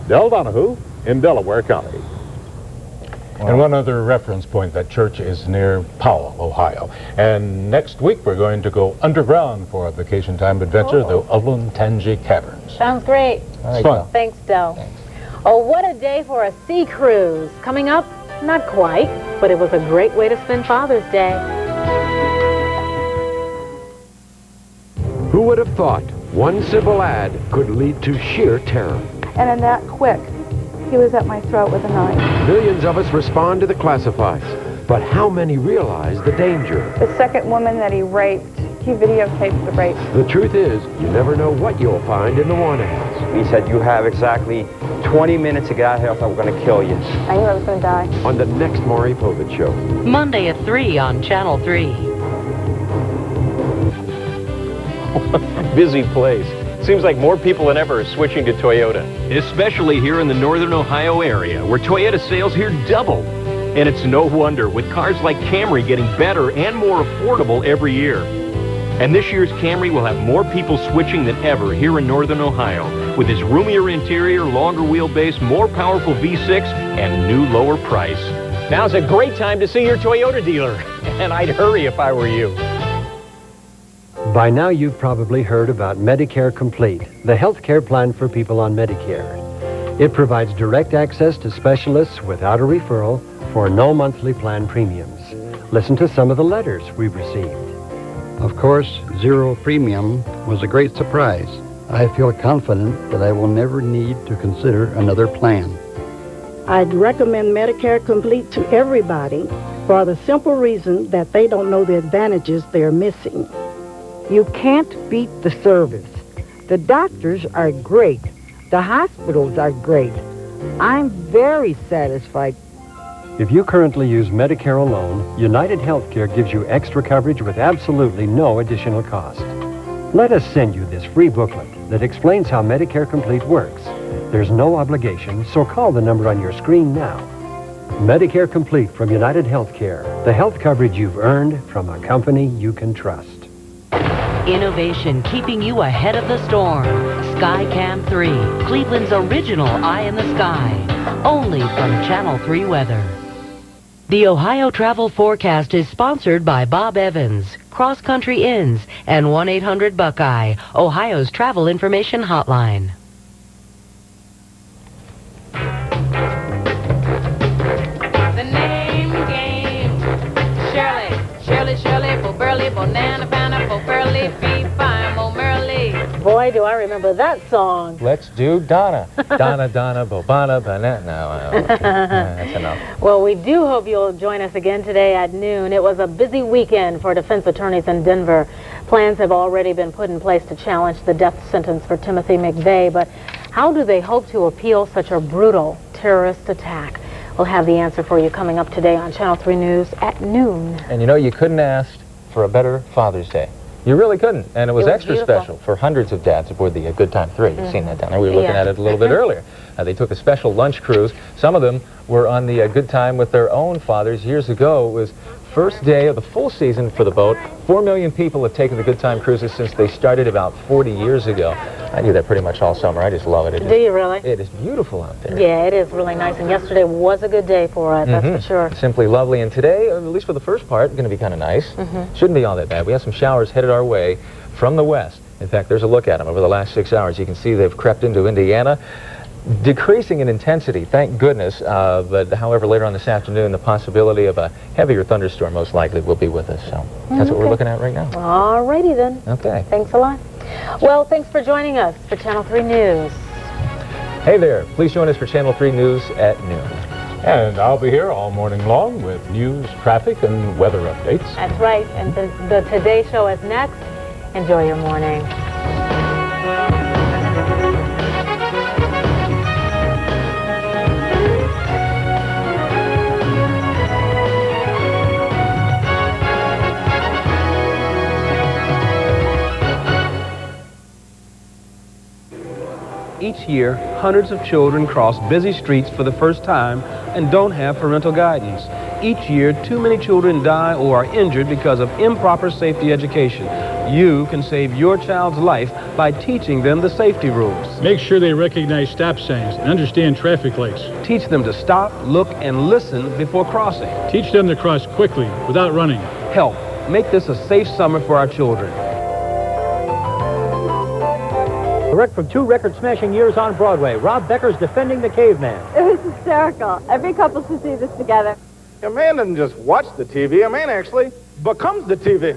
Del Donahue in Delaware County. Wow. And one other reference point, that church is near Powell, Ohio. And next week we're going to go underground for a vacation time adventure, the Olentangy Caverns. Sounds great. It's fun. Thanks, Del. Oh, what a day for a sea cruise. Coming up, not quite, but it was a great way to spend Father's Day. Who would have thought one civil ad could lead to sheer terror? And in that quick, he was at my throat with a knife. Millions of us respond to the classifieds, but how many realize the danger? The second woman that he raped he videotapes the race. The truth is, you never know what you'll find in the wanted house. He said, you have exactly 20 minutes to get out of here, else I'm going to kill you. I knew I was going to die. On the next Maury Povich Show. Monday at 3 on Channel 3. Busy place. Seems like more people than ever are switching to Toyota. Especially here in the northern Ohio area, where Toyota sales here doubled. And it's no wonder, with cars like Camry getting better and more affordable every year. And this year's Camry will have more people switching than ever here in northern Ohio, with its roomier interior, longer wheelbase, more powerful V6, and new lower price. Now's a great time to see your Toyota dealer. And I'd hurry if I were you. By now you've probably heard about Medicare Complete, the health care plan for people on Medicare. It provides direct access to specialists without a referral for no monthly plan premiums. Listen to some of the letters we've received. Of course, zero premium was a great surprise. I feel confident that I will never need to consider another plan. I'd recommend Medicare Complete to everybody for the simple reason that they don't know the advantages they're missing. You can't beat the service. The doctors are great. The hospitals are great. I'm very satisfied. If you currently use Medicare alone, United Healthcare gives you extra coverage with absolutely no additional cost. Let us send you this free booklet that explains how Medicare Complete works. There's no obligation, so call the number on your screen now. Medicare Complete from United Healthcare, the health coverage you've earned from a company you can trust. Innovation keeping you ahead of the storm. Skycam 3, Cleveland's original eye in the sky. Only from Channel 3 Weather. The Ohio Travel Forecast is sponsored by Bob Evans, Cross Country Inns, and 1-800-BUCKEYE, Ohio's travel information hotline. The name game. Shirley, for Burley, banana, pineapple, pearly, be fine, more merrily. Boy, do I remember that song. Let's do Donna. Donna, Bobana, banana. No, that's enough. Well, we do hope you'll join us again today at noon. It was a busy weekend for defense attorneys in Denver. Plans have already been put in place to challenge the death sentence for Timothy McVeigh, but how do they hope to appeal such a brutal terrorist attack? We'll have the answer for you coming up today on Channel 3 News at noon. And you know, you couldn't ask for a better Father's Day. You really couldn't. And it was extra beautiful. special for hundreds of dads aboard the Good Time 3. You've seen that down there. We were looking at it a little bit earlier. They took a special lunch cruise. Some of them were on the Good Time with their own fathers. Years ago, it was first day of the full season for the boat. 4 million people have taken the Good Time cruises since they started about 40 years ago. I do that pretty much all summer. I just love it. Do you really? It is beautiful out there. Yeah, it is really nice. And yesterday was a good day for it, that's for sure. Simply lovely. And today, at least for the first part, going to be kind of nice. Shouldn't be all that bad. We have some showers headed our way from the west. In fact, there's a look at them over the last 6 hours. You can see they've crept into Indiana. Decreasing in intensity, thank goodness, but however, later on this afternoon, the possibility of a heavier thunderstorm most likely will be with us. So that's what we're looking at right now. All righty then. Okay. Thanks a lot. Well, thanks for joining us for Channel 3 News. Hey there. Please join us for Channel 3 News at noon. And I'll be here all morning long with news, traffic, and weather updates. That's right. And the Today Show is next. Enjoy your morning. Each year, hundreds of children cross busy streets for the first time and don't have parental guidance. Each year, too many children die or are injured because of improper safety education. You can save your child's life by teaching them the safety rules. Make sure they recognize stop signs and understand traffic lights. Teach them to stop, look, and listen before crossing. Teach them to cross quickly without running. Help make this a safe summer for our children. Direct from 2 record-smashing years on Broadway, Rob Becker's Defending the Caveman. It was hysterical. Every couple should see this together. A man doesn't just watch the TV. A man actually becomes the TV.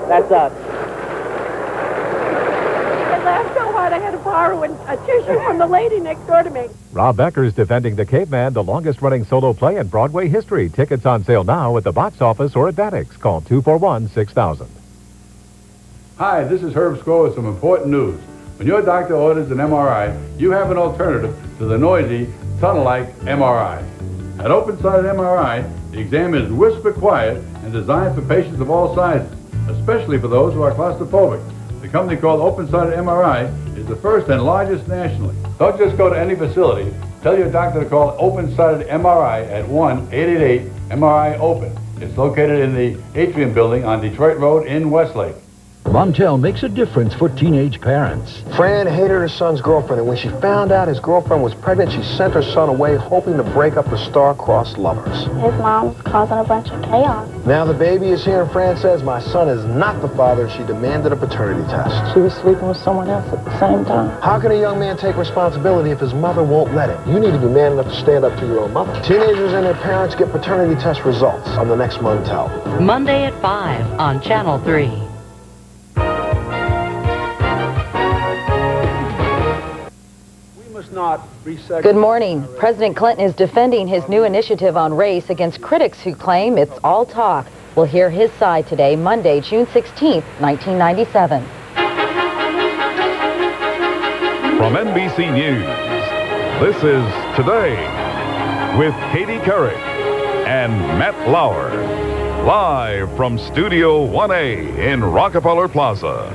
That's us. I laughed so hard I I had to borrow a tissue from the lady next door to me. Rob Becker's defending The Caveman, the longest-running solo play in Broadway history. Tickets on sale now at the box office or at Vanix. Call 241-6000. Hi, this is Herb Score with some important news. When your doctor orders an MRI, you have an alternative to the noisy, tunnel-like MRI. At Open-Sided MRI, the exam is whisper quiet and designed for patients of all sizes, especially for those who are claustrophobic. The company called Open-Sided MRI is the first and largest nationally. Don't just go to any facility. Tell your doctor to call Open-Sided MRI at 1-888-MRI-OPEN. It's located in the Atrium Building on Detroit Road in Westlake. Montel makes a difference for teenage parents. Fran hated her son's girlfriend, and when she found out his girlfriend was pregnant, she sent her son away hoping to break up the star-crossed lovers. His mom's causing a bunch of chaos. Now the baby is here, and Fran says, my son is not the father, and she demanded a paternity test. She was sleeping with someone else at the same time. How can a young man take responsibility if his mother won't let him? You need to be man enough to stand up to your own mother. Teenagers and their parents get paternity test results on the next Montel. Monday at 5 on Channel 3. Good morning. President Clinton is defending his new initiative on race against critics who claim it's all talk. We'll hear his side today, Monday, June 16th, 1997. From NBC News, this is Today with Katie Couric and Matt Lauer, live from Studio 1A in Rockefeller Plaza.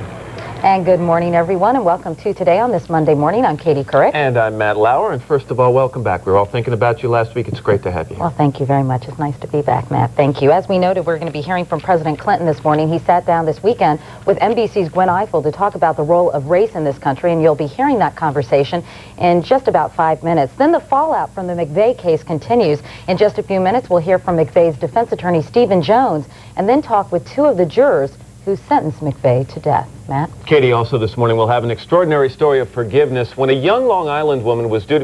And good morning, everyone, and welcome to Today on this Monday morning. I'm Katie Couric. And I'm Matt Lauer, and first of all, welcome back. We were all thinking about you last week. It's great to have you here. Well, thank you very much. It's nice to be back, Matt. Thank you. As we noted, we're going to be hearing from President Clinton this morning. He sat down this weekend with NBC's Gwen Ifill to talk about the role of race in this country, and you'll be hearing that conversation in just about 5 minutes. Then the fallout from the McVeigh case continues. In just a few minutes, we'll hear from McVeigh's defense attorney, Stephen Jones, and then talk with two of the jurors who sentenced McVeigh to death. Matt? Katie, also this morning, we'll have an extraordinary story of forgiveness when a young Long Island woman was due to